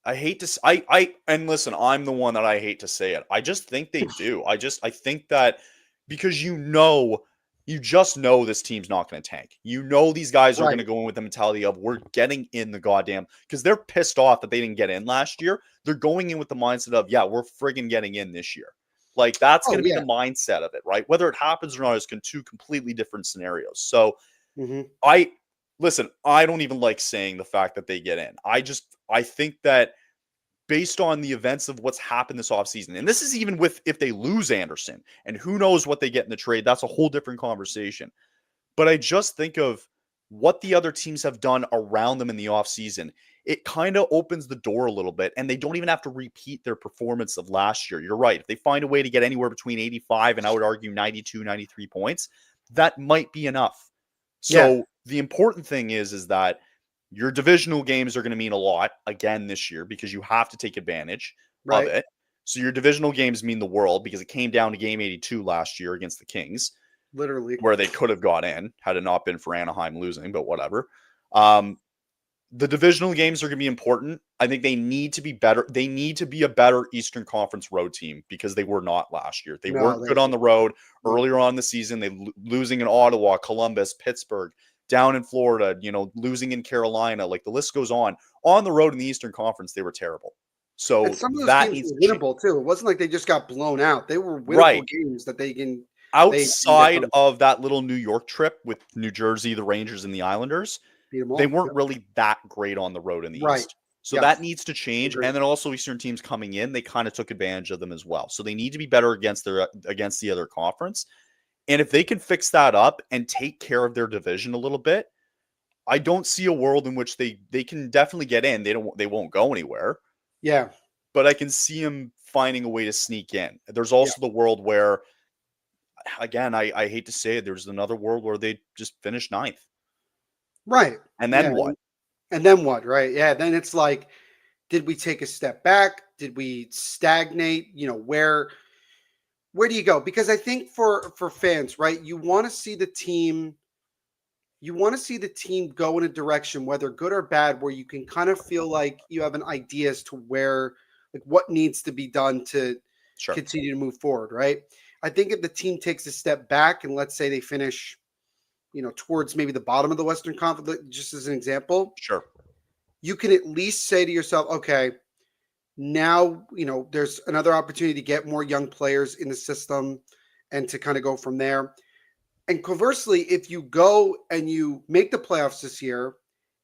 I hate to and listen, I'm the one that I hate to say it. I just think they do. I think that because you just know this team's not going to tank. You know these guys are going Right. to go in with the mentality of we're getting in the goddamn because they're pissed off that they didn't get in last year. They're going in with the mindset of yeah, we're friggin' getting in this year. Like that's Oh going to be yeah. the mindset of it, right? Whether it happens or not is two completely different scenarios. So Hmm. I listen, I don't even like saying the fact that they get in. I think that based on the events of what's happened this offseason, and this is even with if they lose Anderson and who knows what they get in the trade, that's a whole different conversation. But I just think of what the other teams have done around them in the offseason. It kind of opens the door a little bit, and they don't even have to repeat their performance of last year. You're right. If they find a way to get anywhere between 85 and I would argue 92, 93 points, that might be enough. Yeah. So the important thing is that your divisional games are going to mean a lot again this year because you have to take advantage of Right. it. So your divisional games mean the world because it came down to game 82 last year against the Kings, Literally. where they could have got in had it not been for Anaheim losing, but whatever. The divisional games are going to be important. I think they need to be better. They need to be a better Eastern Conference road team because they were not last year. They weren't good on the road earlier on the season. They losing in Ottawa, Columbus, Pittsburgh, down in Florida, losing in Carolina. Like the list goes on. On the road in the Eastern Conference, they were terrible. So and some of those that games needs were to change. winnable too. It wasn't like they just got blown out. They were winnable Right. games that they can Outside of that little New York trip with New Jersey, the Rangers, and the Islanders, beat them all. they weren't really that great on the road in the East. So that needs to change. And then also Eastern teams coming in, they kind of took advantage of them as well. So they need to be better against the other conference. And if they can fix that up and take care of their division a little bit, I don't see a world in which they can definitely get in. They won't go anywhere. Yeah. But I can see them finding a way to sneak in. There's also the world where, again, I hate to say it, there's another world where they just finish ninth. Right. And then what? And then what, right? Yeah. Then it's like, did we take a step back? Did we stagnate? Where do you go? Because I think for fans, right, you want to see the team go in a direction, whether good or bad, where you can kind of feel like you have an idea as to where, like, what needs to be done to continue to move forward, right? I think if the team takes a step back and let's say they finish, towards maybe the bottom of the Western Conference, just as an example, you can at least say to yourself, okay, now, there's another opportunity to get more young players in the system and to kind of go from there. And conversely, if you go and you make the playoffs this year,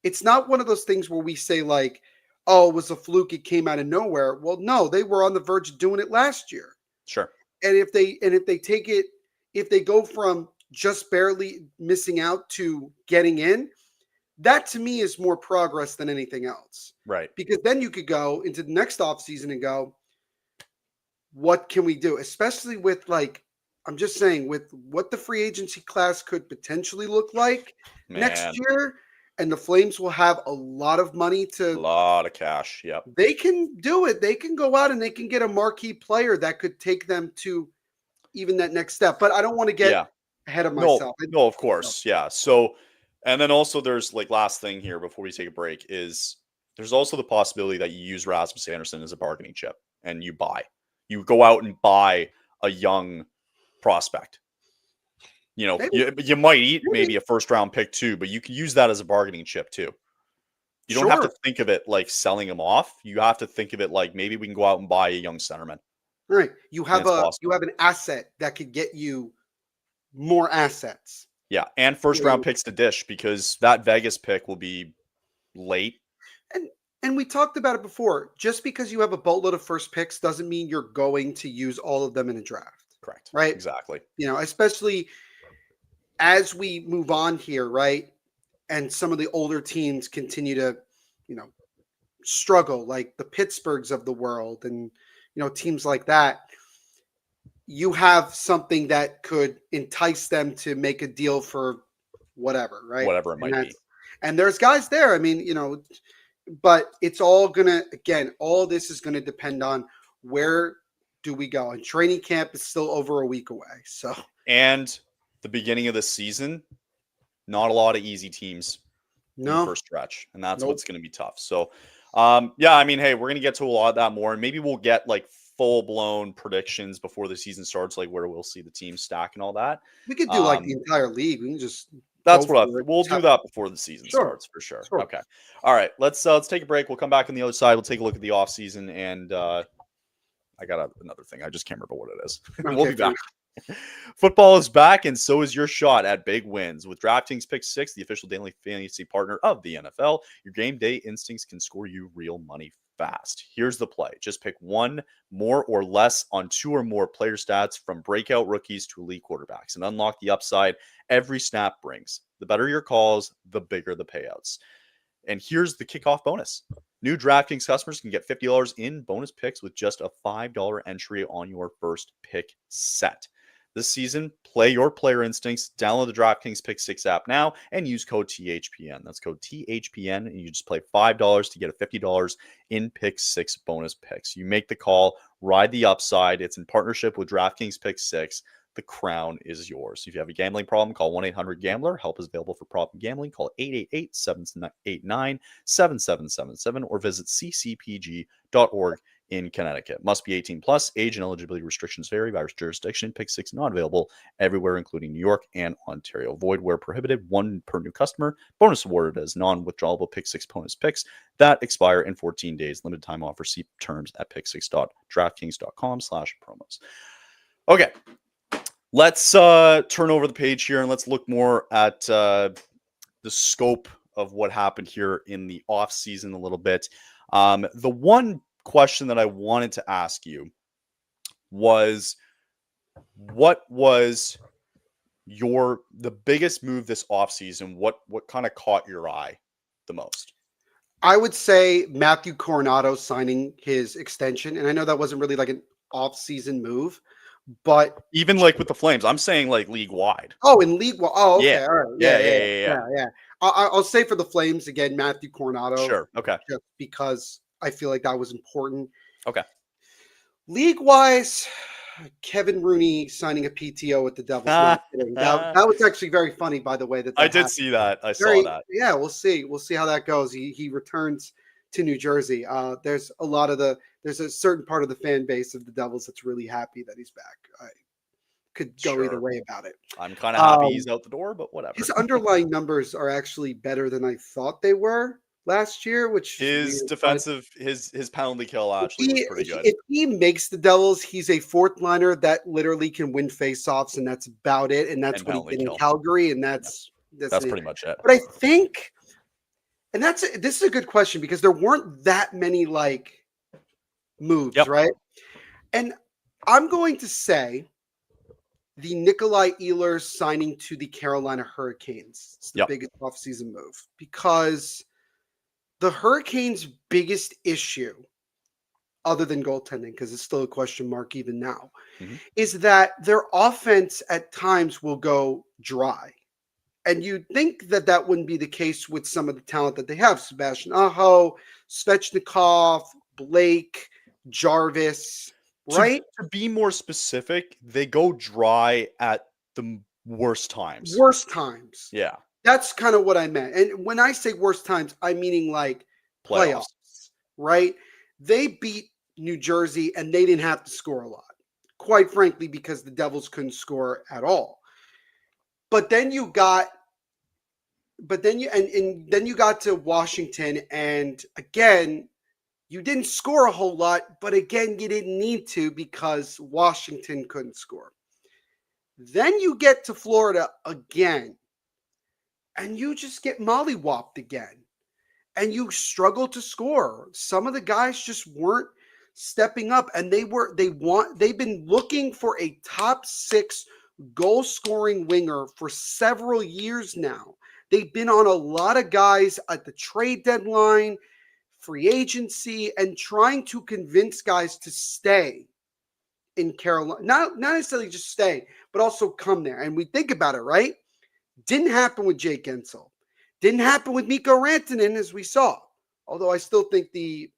it's not one of those things where we say like, oh, it was a fluke, it came out of nowhere. Well, no, they were on the verge of doing it last year. Sure. And if they go from just barely missing out to getting in, that to me is more progress than anything else. Right. Because then you could go into the next offseason and go, what can we do? Especially with I'm just saying with what the free agency class could potentially look like next year. And the Flames will have a lot of money a lot of cash. Yep. They can do it. They can go out and they can get a marquee player that could take them to even that next step. But I don't want to get ahead of myself. No, of course. Yeah. So, and then also there's last thing here before we take a break is there's also the possibility that you use Rasmus Anderson as a bargaining chip and you go out and buy a young prospect. You might eat maybe a first round pick too, but you can use that as a bargaining chip too. You don't have to think of it like selling him off. You have to think of it like maybe we can go out and buy a young centerman. Right. You have an asset that could get you more assets. Yeah, and first round picks to dish because that Vegas pick will be late. And we talked about it before. Just because you have a boatload of first picks doesn't mean you're going to use all of them in a draft. Correct. Right. Exactly. Especially as we move on here, right? And some of the older teams continue to, struggle, like the Pittsburghs of the world and, teams like that. You have something that could entice them to make a deal for whatever, right? Whatever it might be. And there's guys there. I mean, but it's all all this is going to depend on where do we go? And training camp is still over a week away. So, and the beginning of the season, not a lot of easy teams in the first stretch. And that's what's going to be tough. So, I mean, hey, we're going to get to a lot of that more. And maybe we'll get full-blown predictions before the season starts, where we'll see the team stack and all that. We could do the entire league. We can just we'll do that before the season starts for sure. Okay. All right. Let's take a break. We'll come back on the other side. We'll take a look at the offseason and I got another thing. I just can't remember what it is. We'll be back. Football is back, and so is your shot at big wins. With DraftKings Pick 6, the official daily fantasy partner of the NFL, your game day instincts can score you real money fast. Here's the play. Just pick one more or less on two or more player stats from breakout rookies to elite quarterbacks and unlock the upside every snap brings. The better your calls, the bigger the payouts. And here's the kickoff bonus. New DraftKings customers can get $50 in bonus picks with just a $5 entry on your first pick set. this season, play your player instincts, download the DraftKings Pick 6 app now, and use code THPN. That's code THPN, and you just play $5 to get a $50 in Pick 6 bonus picks. You make the call, ride the upside. It's in partnership with DraftKings Pick 6. The crown is yours. If you have a gambling problem, call 1-800-GAMBLER. Help is available for problem gambling. Call 888-789-7777 or visit ccpg.org in Connecticut. Must be 18 plus. Age and eligibility restrictions vary by jurisdiction. Pick 6 not available everywhere, including New York and Ontario. Void where prohibited. One per new customer. Bonus awarded as non-withdrawable Pick 6 bonus picks that expire in 14 days. Limited time offer. See terms at pick6.draftkings.com/promos. Okay. Let's turn over the page here and let's look more at the scope of what happened here in the offseason a little bit. The one question that I wanted to ask you was, what was the biggest move this offseason? What kind of caught your eye the most? I would say Matthew Coronado signing his extension. And I know that wasn't really like an off-season move, but even like with the Flames, I'm saying like league wide. Oh, in league. Well, oh, okay. Yeah. All right. Yeah. I'll say for the Flames again, Matthew Coronado. Sure. Okay. Just because I feel like that was important. Okay. League wise, Kevin Rooney signing a PTO at the Devils. That was actually very funny, by the way. That I did see that. I saw that. Yeah, we'll see. We'll see how that goes. He returns to New Jersey. There's a certain part of the fan base of the Devils that's really happy that he's back. I could go either way about it. I'm kind of happy he's out the door, but whatever. His underlying numbers are actually better than I thought they were last year, which his defensive, his penalty kill actually was pretty good. If he makes the Devils, he's a fourth liner that literally can win faceoffs, and that's about it. And that's what he did in Calgary, and that's pretty much it. But I think, and this is a good question because there weren't that many like moves, right? And I'm going to say the Nikolai Ehlers signing to the Carolina Hurricanes is the biggest offseason move, because the Hurricanes' biggest issue, other than goaltending, because it's still a question mark even now, is that their offense at times will go dry. And you'd think that that wouldn't be the case with some of the talent that they have. Sebastian Aho, Svechnikov, Blake, Jarvis, right? To be more specific, they go dry at the worst times. Worst times. Yeah. That's kind of what I meant. And when I say worst times, I'm meaning like playoffs, right? They beat New Jersey and they didn't have to score a lot, quite frankly, because the Devils couldn't score at all. But then you got then you got to Washington, and again, you didn't score a whole lot, but again, you didn't need to because Washington couldn't score. Then you get to Florida again, and you just get mollywopped again, and you struggle to score. Some of the guys just weren't stepping up, and they've been looking for a top 6 goal scoring winger for several years now. They've been on a lot of guys at the trade deadline, free agency, and trying to convince guys to stay in Carolina. Not necessarily just stay, but also come there. And we think about it, right? Didn't happen with Jake Gensel. Didn't happen with Mikko Rantanen, as we saw. Although I still think the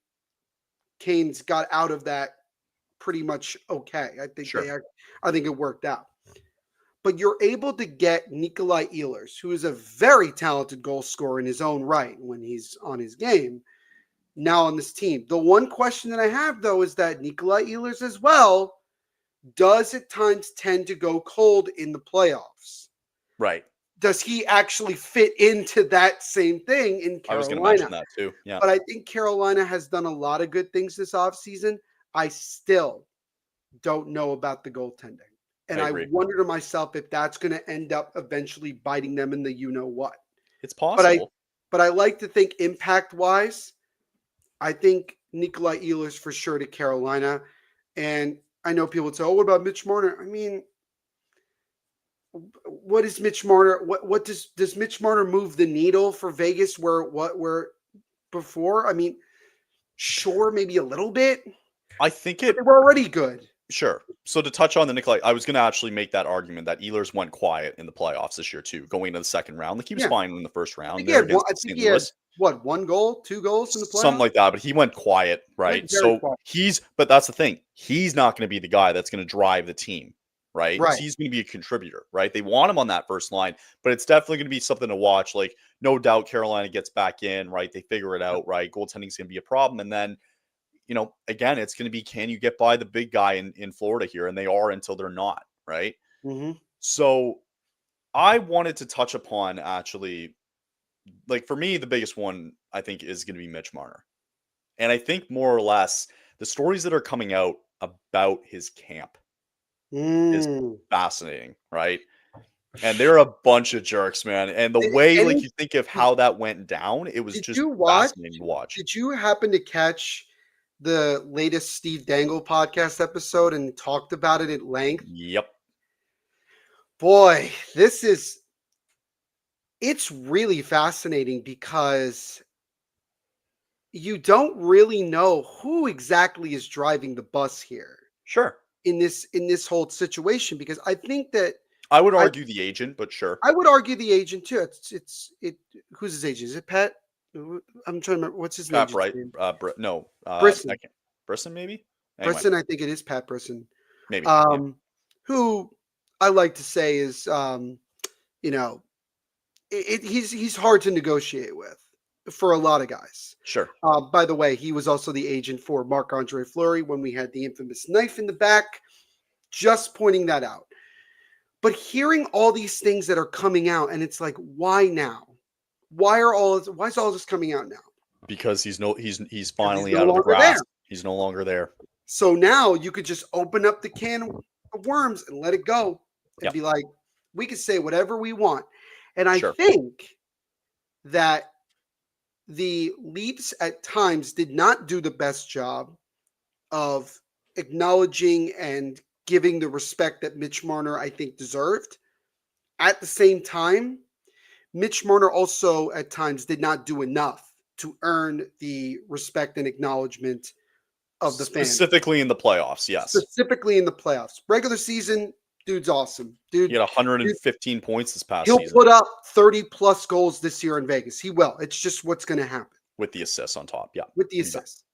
Canes got out of that pretty much okay. I think it worked out. But you're able to get Nikolai Ehlers, who is a very talented goal scorer in his own right when he's on his game, now on this team. The one question that I have, though, is that Nikolai Ehlers as well does at times tend to go cold in the playoffs. Right. Does he actually fit into that same thing in Carolina? I was going to mention that too. Yeah. But I think Carolina has done a lot of good things this offseason. I still don't know about the goaltending. And I wonder to myself if that's going to end up eventually biting them in the you-know-what. It's possible. But I like to think impact-wise, I think Nikolai Ehlers for sure to Carolina. And I know people say, oh, what about Mitch Marner? I mean, what is Mitch Marner? What does Mitch Marner move the needle for Vegas where before? I mean, sure, maybe a little bit. I think they were already good. Sure. So to touch on the Nikolai, I was going to actually make that argument that Ehlers went quiet in the playoffs this year too, going into the second round. Like he was Yeah. fine in the first I round think he there had one, against I think St. he had Louis. what, 1 goal, 2 goals in the Something playoffs? like that, but he went quiet, right? Went very So quiet. but that's the thing. He's not going to be the guy that's going to drive the team, right? Right. He's going to be a contributor, right? They want him on that first line, but it's definitely going to be something to watch. Like, no doubt Carolina gets back in, right? They figure it out, right? Goaltending's going to be a problem. And then, again, it's going to be, can you get by the big guy in Florida here? And they are until they're not, right? Mm-hmm. So I wanted to touch upon actually, like for me, the biggest one I think is going to be Mitch Marner. And I think more or less the stories that are coming out about his camp is fascinating, right? And they're a bunch of jerks, man. And the way, like, you think of how that went down, it was just fascinating to watch. Did you happen to catch the latest Steve Dangle podcast episode and talked about it at length? Yep. Boy, it's really fascinating because you don't really know who exactly is driving the bus here Sure. in this whole situation, because I think that I would argue the agent, but sure. I would argue the agent too. Who's his agent? Is it Pat? I'm trying to remember what's his Pat name. Brisson. Brisson. Brisson, maybe? Anyway, Brisson, I think it is Pat Brisson. maybe. Who I like to say is, he's hard to negotiate with for a lot of guys. Sure. By the way, he was also the agent for Marc-Andre Fleury when we had the infamous knife in the back. Just pointing that out. But hearing all these things that are coming out, and it's like, why now? Why is all this coming out now? Because he's finally out of the grass. There. He's no longer there. So now you could just open up the can of worms and let it go and be like, we can say whatever we want. And I think that the Leafs at times did not do the best job of acknowledging and giving the respect that Mitch Marner, I think, deserved. At the same time, Mitch Marner also at times did not do enough to earn the respect and acknowledgement of the fans. Specifically in the playoffs, yes. Specifically in the playoffs. Regular season, dude's awesome. Dude, he had 115 points this past season. He'll put up 30-plus goals this year in Vegas. He will. It's just what's going to happen. With the assists on top, yeah. With the assists.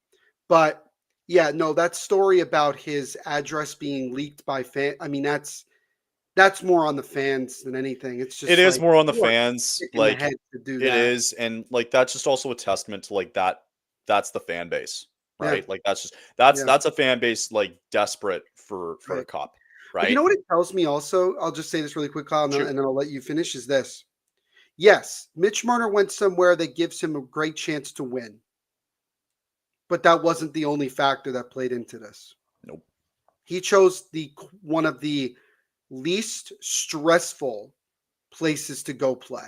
But, yeah, no, that story about his address being leaked by fans, I mean, that's more on the fans than anything. It's just it is more on the fans. Like, it is, and like that's just also a testament to like that's the fan base, right? Yeah. Like that's a fan base like desperate for a cup, right? But you know what it tells me also? I'll just say this really quick, Kyle, and then I'll let you finish, is this. Yes, Mitch Marner went somewhere that gives him a great chance to win. But that wasn't the only factor that played into this. Nope. He chose one of the least stressful places to go play.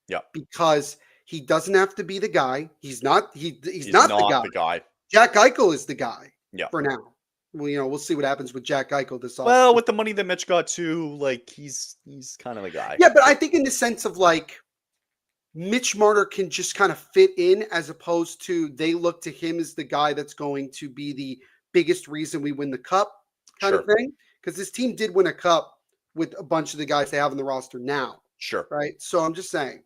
Yeah. Because he doesn't have to be the guy. He's not the guy. Jack Eichel is the guy. Yeah. For now. Well, we'll see what happens with Jack Eichel this offseason. Well, with the money that Mitch got too, like he's kind of a guy. Yeah, but I think in the sense of like Mitch Marner can just kind of fit in, as opposed to they look to him as the guy that's going to be the biggest reason we win the cup kind of thing. Because this team did win a cup with a bunch of the guys they have on the roster now. Sure. Right. So I'm just saying.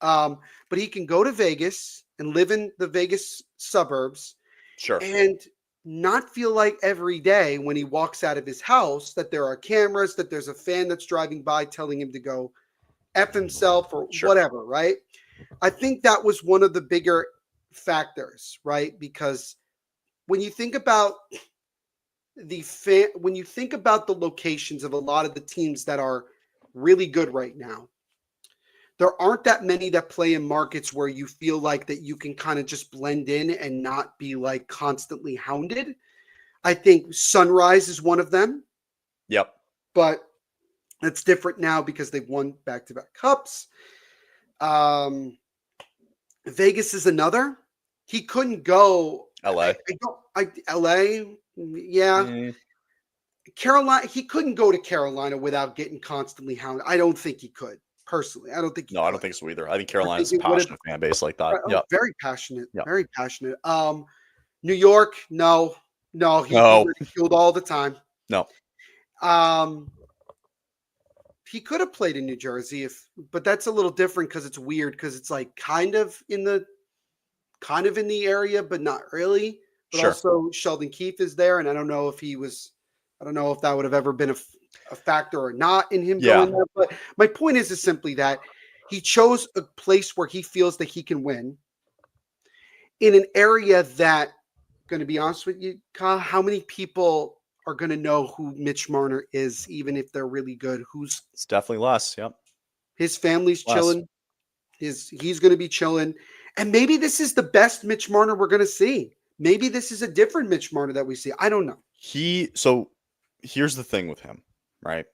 But he can go to Vegas and live in the Vegas suburbs. Sure. And not feel like every day when he walks out of his house that there are cameras, that there's a fan that's driving by telling him to go F himself or whatever, right? I think that was one of the bigger factors, right? Because when you think about when you think about the locations of a lot of the teams that are really good right now, there aren't that many that play in markets where you feel like that you can kind of just blend in and not be like constantly hounded. I think Sunrise is one of them. Yep. But it's different now because they've won back-to-back cups. Vegas is another. He couldn't go. LA. LA. Yeah. Carolina. He couldn't go to Carolina without getting constantly hounded. I don't think he could. Personally, I don't think. I don't think so either. I think Carolina's a passionate fan base like that. Yeah, very passionate. Yep. Very passionate. New York, no, he's ridiculed all the time. No. He could have played in New Jersey but that's a little different because it's weird because it's like kind of in the area, but not really. But Sure. also Sheldon Keefe is there, and I don't know if that would have ever been a factor or not in him going there. But my point is simply that he chose a place where he feels that he can win in an area that, going to be honest with you, Kyle, how many people are going to know who Mitch Marner is, even if they're really good? It's definitely less. Yep. His family's Less. chilling. He's going to be chilling. And maybe this is the best Mitch Marner we're going to see. Maybe this is a different Mitch Marner that we see. I don't know. So here's the thing with him, right?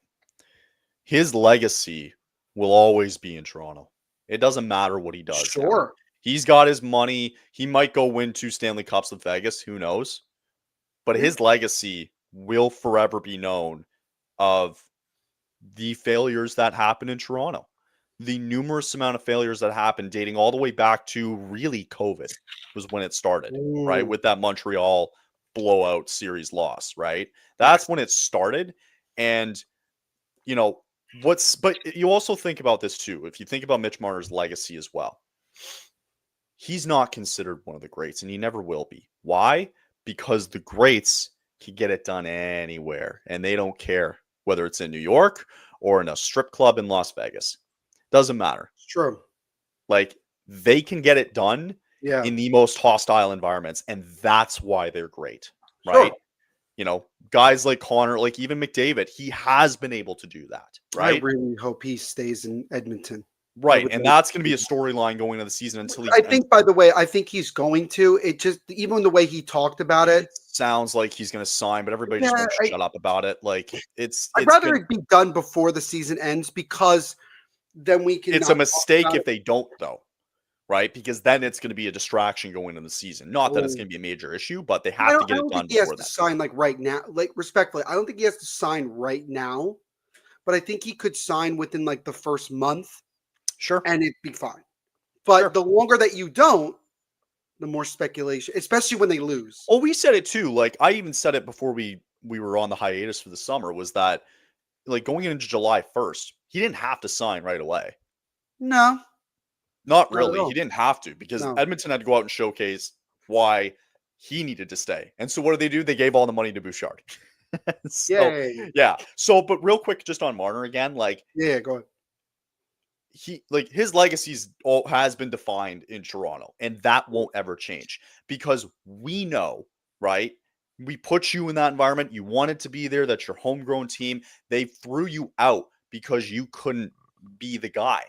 His legacy will always be in Toronto. It doesn't matter what he does. Sure. He's got his money. He might go win 2 Stanley Cups with Vegas. Who knows? But his legacy will forever be known of the failures that happened in Toronto. The numerous amount of failures that happened dating all the way back to really COVID was when it started, right? With that Montreal blowout series loss, right? That's when it started. And, but you also think about this too. If you think about Mitch Marner's legacy as well, he's not considered one of the greats, and he never will be. Why? Because the greats can get it done anywhere, and they don't care whether it's in New York or in a strip club in Las Vegas. Doesn't matter. It's true. Like, they can get it done in the most hostile environments, and that's why they're great, right? Sure. Guys like Connor, like even McDavid, he has been able to do that, right? I really hope he stays in Edmonton. Right, and that's going to be a storyline going into the season until he. I think, by the way, he's going to. It just, even the way he talked about it, sounds like he's going to sign, but everybody just won't shut up about it. Like, I'd rather it be done before the season ends, because then we can. It's a mistake if they don't, though, right? Because then it's going to be a distraction going into the season. Not that it's going to be a major issue, but they have to get it done before that. He has to sign like right now. Like, respectfully, I don't think he has to sign right now, but I think he could sign within like the first month. Sure. And it'd be fine. But the longer that you don't, the more speculation, especially when they lose. Well, we said it too. Like, I even said it before we were on the hiatus for the summer, was that, like, going into July 1st, he didn't have to sign right away. No. Not really. He didn't have to, because Edmonton had to go out and showcase why he needed to stay. And so what did they do? They gave all the money to Bouchard. Yeah. So, but real quick, just on Marner again, like. Yeah, go ahead. His legacy has been defined in Toronto, and that won't ever change, because we know, right? We put you in that environment. You wanted to be there. That's your homegrown team. They threw you out because you couldn't be the guy.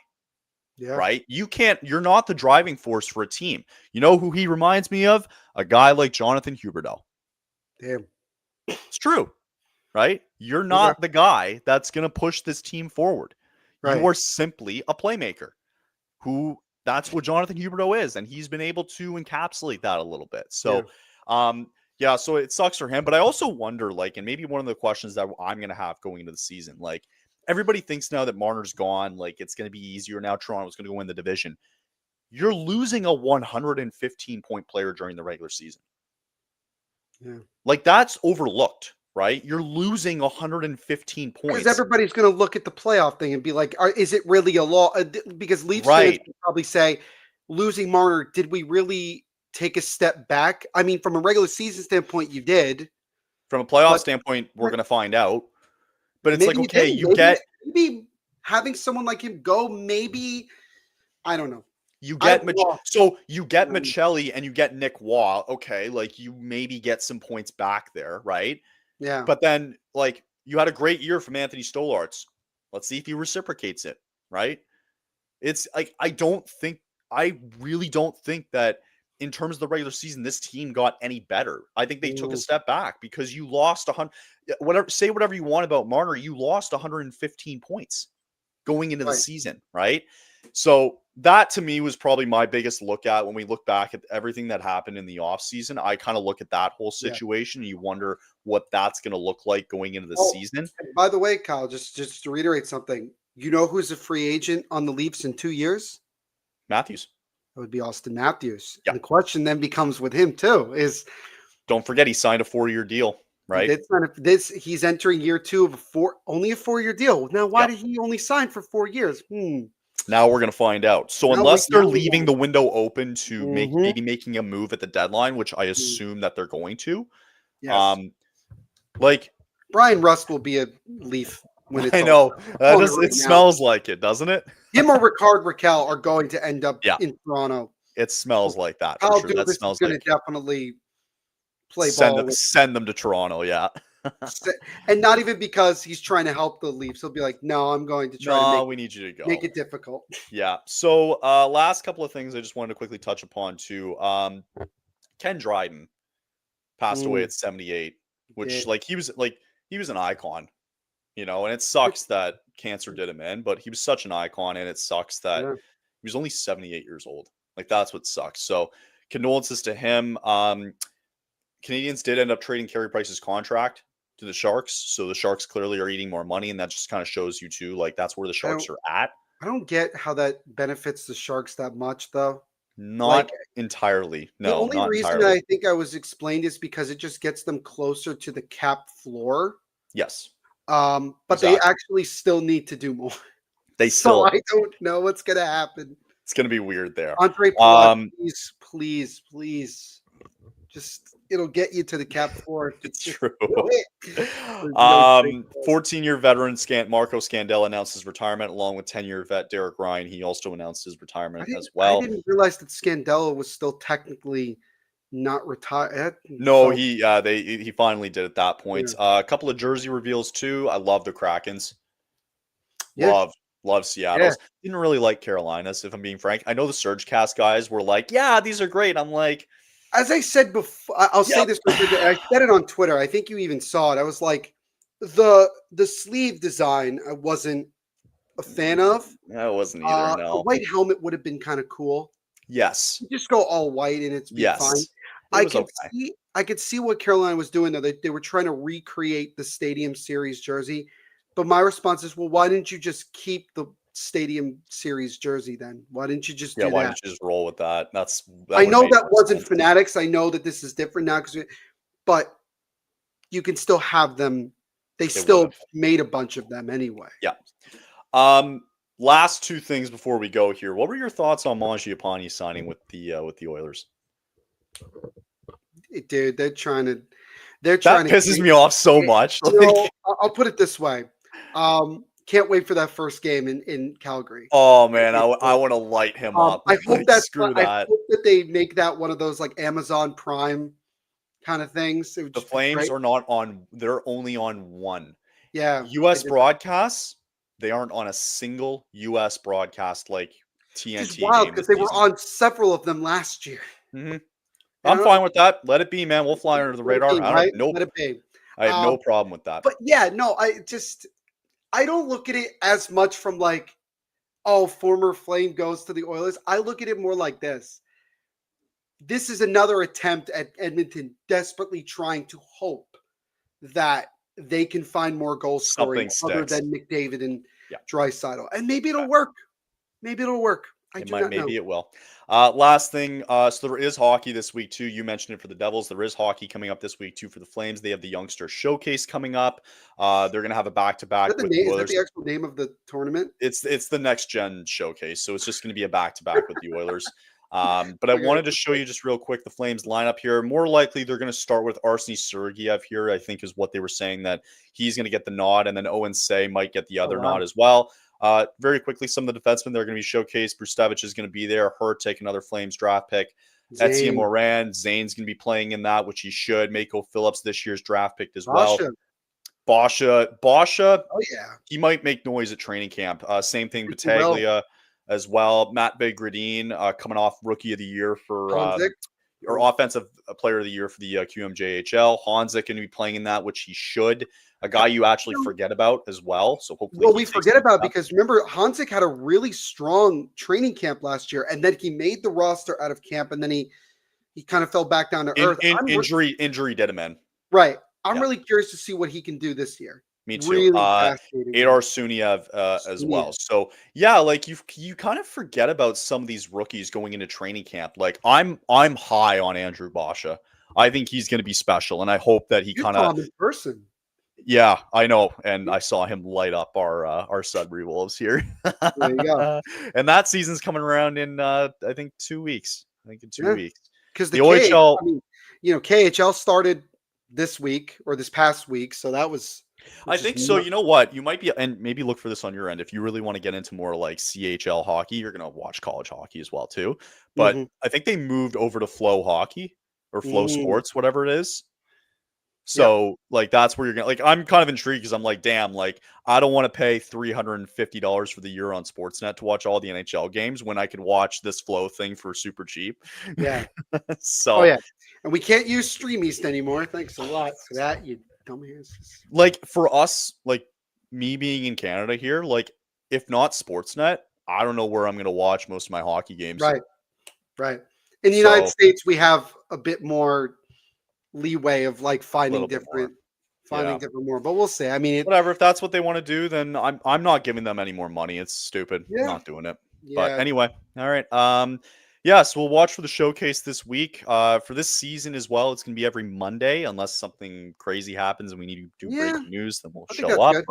Yeah. Right? You're not the driving force for a team. You know who he reminds me of? A guy like Jonathan Huberdeau. Damn. It's true, right? You're not the guy that's going to push this team forward. Right. You are simply a playmaker that's what Jonathan Huberdeau is. And he's been able to encapsulate that a little bit. So, so it sucks for him. But I also wonder, like, and maybe one of the questions that I'm going to have going into the season, like, everybody thinks now that Marner's gone, like, it's going to be easier now. Toronto's going to go win the division. You're losing a 115-point player during the regular season. Yeah. Like, that's overlooked. Right? You're losing 115 points. Because everybody's going to look at the playoff thing and be like, is it really a law? Because Leafs fans will probably say, losing Marner, did we really take a step back? I mean, from a regular season standpoint, you did. From a playoff standpoint, we're going to find out. But it's like, okay, maybe having someone like him go, maybe, I don't know. You get Michelli and you get Nick Waugh. Okay, like, you maybe get some points back there, right? Yeah. But then, like, you had a great year from Anthony Stolarz. Let's see if he reciprocates it, right? It's like, I really don't think that in terms of the regular season, this team got any better. I think they took a step back because you lost 100. Say whatever you want about Marner, you lost 115 points going into the season, right? So that, to me, was probably my biggest look at when we look back at everything that happened in the offseason. I kind of look at that whole situation and you wonder what that's going to look like going into the season. By the way, Kyle, just to reiterate something, you know who's a free agent on the Leafs in 2 years? Matthews. That would be Austin Matthews. Yeah. And the question then becomes with him too is, don't forget he signed a 4-year deal, right? That's not this. He's entering year 2 of only a 4-year deal. Now, why Yep. did he only sign for 4 years? Now we're gonna find out. So Now we unless they're now we leaving know. the window open to Mhm. making a move at the deadline, which I Mm, assume that they're going to, yes. um, like Brian Rust will be a Leaf when it's I all know done. I'm calling it it right now. smells like it, doesn't it? Him or Ricard Raquel are going to end up Yeah, in Toronto. it smells like that for Kyle sure. That Dubas is smells gonna like definitely play ball with send them to Toronto. Yeah. se and not even because he's trying to help the Leafs. He'll be like, "No, I'm going to try to No, we need you to make go. it difficult." Yeah. So last couple of things I just wanted to quickly touch upon too. Ken Dryden passed away Mm, at 78, which did. he was an icon, and it sucks that cancer did him in, but he was such an icon, and it sucks that Yeah. he was only 78 years old. Like that's what sucks. So condolences to him. Canadians did end up trading Carey Price's contract to the Sharks, so the Sharks clearly are eating more money, and that just kind of shows you too, like that's where the I Sharks don't are at. I don't get how that benefits the Sharks that much, though. Like, Not entirely. the No, only not reason that entirely. I think I was explained is because it just gets them closer to the cap floor. Yes, But they exactly. actually still need to do more. They So still I don't know what's gonna happen. it's gonna be weird there. Andre Palat, Um, please, please, please. Just it'll get you to the cap floor if you it's just true. do it. There's no straight road. 14-year veteran Marco Scandella announced his retirement along with 10-year vet Derek Ryan. He also announced his retirement as I well. didn't realize that Scandella was still technically not retired. No, So he finally did at that point. yeah. A couple of jersey reveals too. I love the Krakens. Yeah, Love yeah. Seattle's. Didn't really like Carolina's, if I'm being frank. I know the Surge Cast guys were like, "Yeah, these are great." I'm like, As I said before, I'll say "Yep." this real quick. I said it on Twitter. I think you even saw it. I was like, the sleeve design I wasn't a fan of. That wasn't either. The No. white helmet would have been kind of cool. Yes. You just go all white and it's be fine. Yes. It was okay. I could see what Carolina was doing though. They were trying to recreate the Stadium Series jersey. But my response is, well, why didn't you just keep the Stadium Series jersey then? Why didn't you just Yeah, do why that? didn't you just roll with that? That I would have know made that more wasn't sense. Fanatics. I know that this is different now but you can still have them. They It would still have. made a bunch of them anyway. Yeah. Um, Last two things before we go here. What were your thoughts on Mangiapane signing with the Oilers? Dude, they're That trying to pisses create. me off so much. Like, I'll put it this way. Can't wait for that first game in Calgary. oh Can't man, wait for I it. want to light him up. I hope Like, screw I that. hope that they make that one of those like Amazon Prime kind of things. It would The just be Flames great. are not on. They're only on one Yeah, I U.S. did, broadcasts. They aren't on a single U.S. broadcast like which is TNT wild game because this they were season. on several of them last year. hmm You I'm know, fine with that. Let it be, man. We'll fly under the let it radar. be, I don't. right? Nope. Let it be. I have no Um, problem with that. but yeah, no, I don't look at it as much from like, oh, former Flame goes to the Oilers. I look at it more like this. This is another attempt at Edmonton desperately trying to hope that they can find more goal scoring Something other sticks. than McDavid and Yeah. Draisaitl. And maybe it'll work. Maybe it'll work. I It do might, not know. maybe it will. Last thing, so there is hockey this week too. You mentioned it for the Devils. There is hockey coming up this week too for the Flames. They have the Youngster Showcase coming up. They're gonna have a back to back with the Is that Oilers. the actual name of the tournament? It's the next gen showcase, so it's just gonna be a back to back with the Oilers. But I Okay. wanted to show you just real quick the Flames lineup here. More likely, they're going to start with Arseny Sergeyev here. I think is what they were saying that he's going to get the nod, and then Owen Say might get the Oh other wow. nod as well. Very quickly, some of the defensemen they're going to be showcased. Brustevich is going to be there. Hertic, another Flames draft pick. Etienne Zane. Morin, Zane's going to be playing in that, which he should. Mako Phillips, this year's draft pick as well. Rasha. Basha, Oh yeah. he might make noise at training camp. Same thing, Think he will. Battaglia as well. Matt Begradine coming off Rookie of the Year for Honzik. or Offensive Player of the Year for the QMJHL. Honzik going to be playing in that, which he should. A guy you actually forget about as well. So hopefully, Well, he we takes forget some about steps. because remember Honzik had a really strong training camp last year, and then he made the roster out of camp, and then he kind of fell back down to earth. Injury did him in. Right. I'm Yeah. really curious to see what he can do this year. Me too. Really fascinating. Adar Suniev as Suniev. well. So yeah, like you kind of forget about some of these rookies going into training camp. Like I'm high on Andrew Basha. I think he's going to be special, and I hope that he You kind saw of. him in person. Yeah, I know, and I saw him light up our Sudbury Wolves here. There you go. And that season's coming around in I think 2 weeks. I think in 2 Yeah, weeks. because The the K, OHL. I mean, KHL started this week or this past week, so that was. I Which is think so. You know what? You might be, and maybe look for this on your end. If you really want to get into more like CHL hockey, you're going to watch college hockey as well too. But Mhm. I think they moved over to Flow Hockey or Flow Mm. Sports, whatever it is. Yep. So like that's where you're gonna like. I'm kind of intrigued because I'm like, damn, like I don't want to pay $350 for the year on Sportsnet to watch all the NHL games when I could watch this Flow thing for super cheap. Yeah. Oh So yeah. And we can't use Stream East anymore. Thanks a lot for that, you dumbasses. like for us, like me being in Canada here, like if not Sportsnet, I don't know where I'm gonna watch most of my hockey games. Right. Right. In the United So States, we have a bit more leeway of like a little bit more. finding Yeah. different more. But we'll see. I mean, Whatever. If that's what they want to do, then I'm not giving them any more money. It's stupid. I'm yeah, not doing it. But yeah, anyway, all right. Yes, we'll watch for the showcase this week. For this season as well, it's gonna be every Monday, unless something crazy happens and we need to do yeah. breaking news, then we'll I think show that's up. good.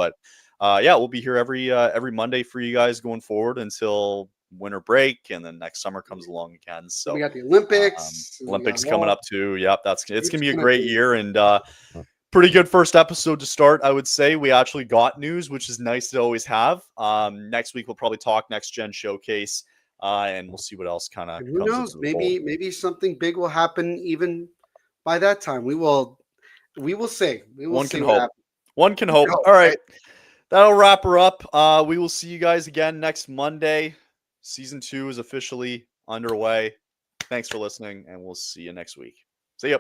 But yeah, we'll be here every Monday for you guys going forward until winter break, and then next summer comes along again. And we So got the Olympics. And we got Olympics coming all. up too. Yep, it's gonna It's be a gonna great be. year, and pretty good first episode to start, I would say. We actually got news, which is nice to always have. Next week we'll probably talk next gen showcase, and we'll see what else kind of And who comes knows? into the fold. Maybe something big will happen even by that time. We will see. We will One see can what hope. happens. One can We can hope. hope, All right, right? that'll wrap her up. We will see you guys again next Monday. Season 2 is officially underway. Thanks for listening, and we'll see you next week. See ya.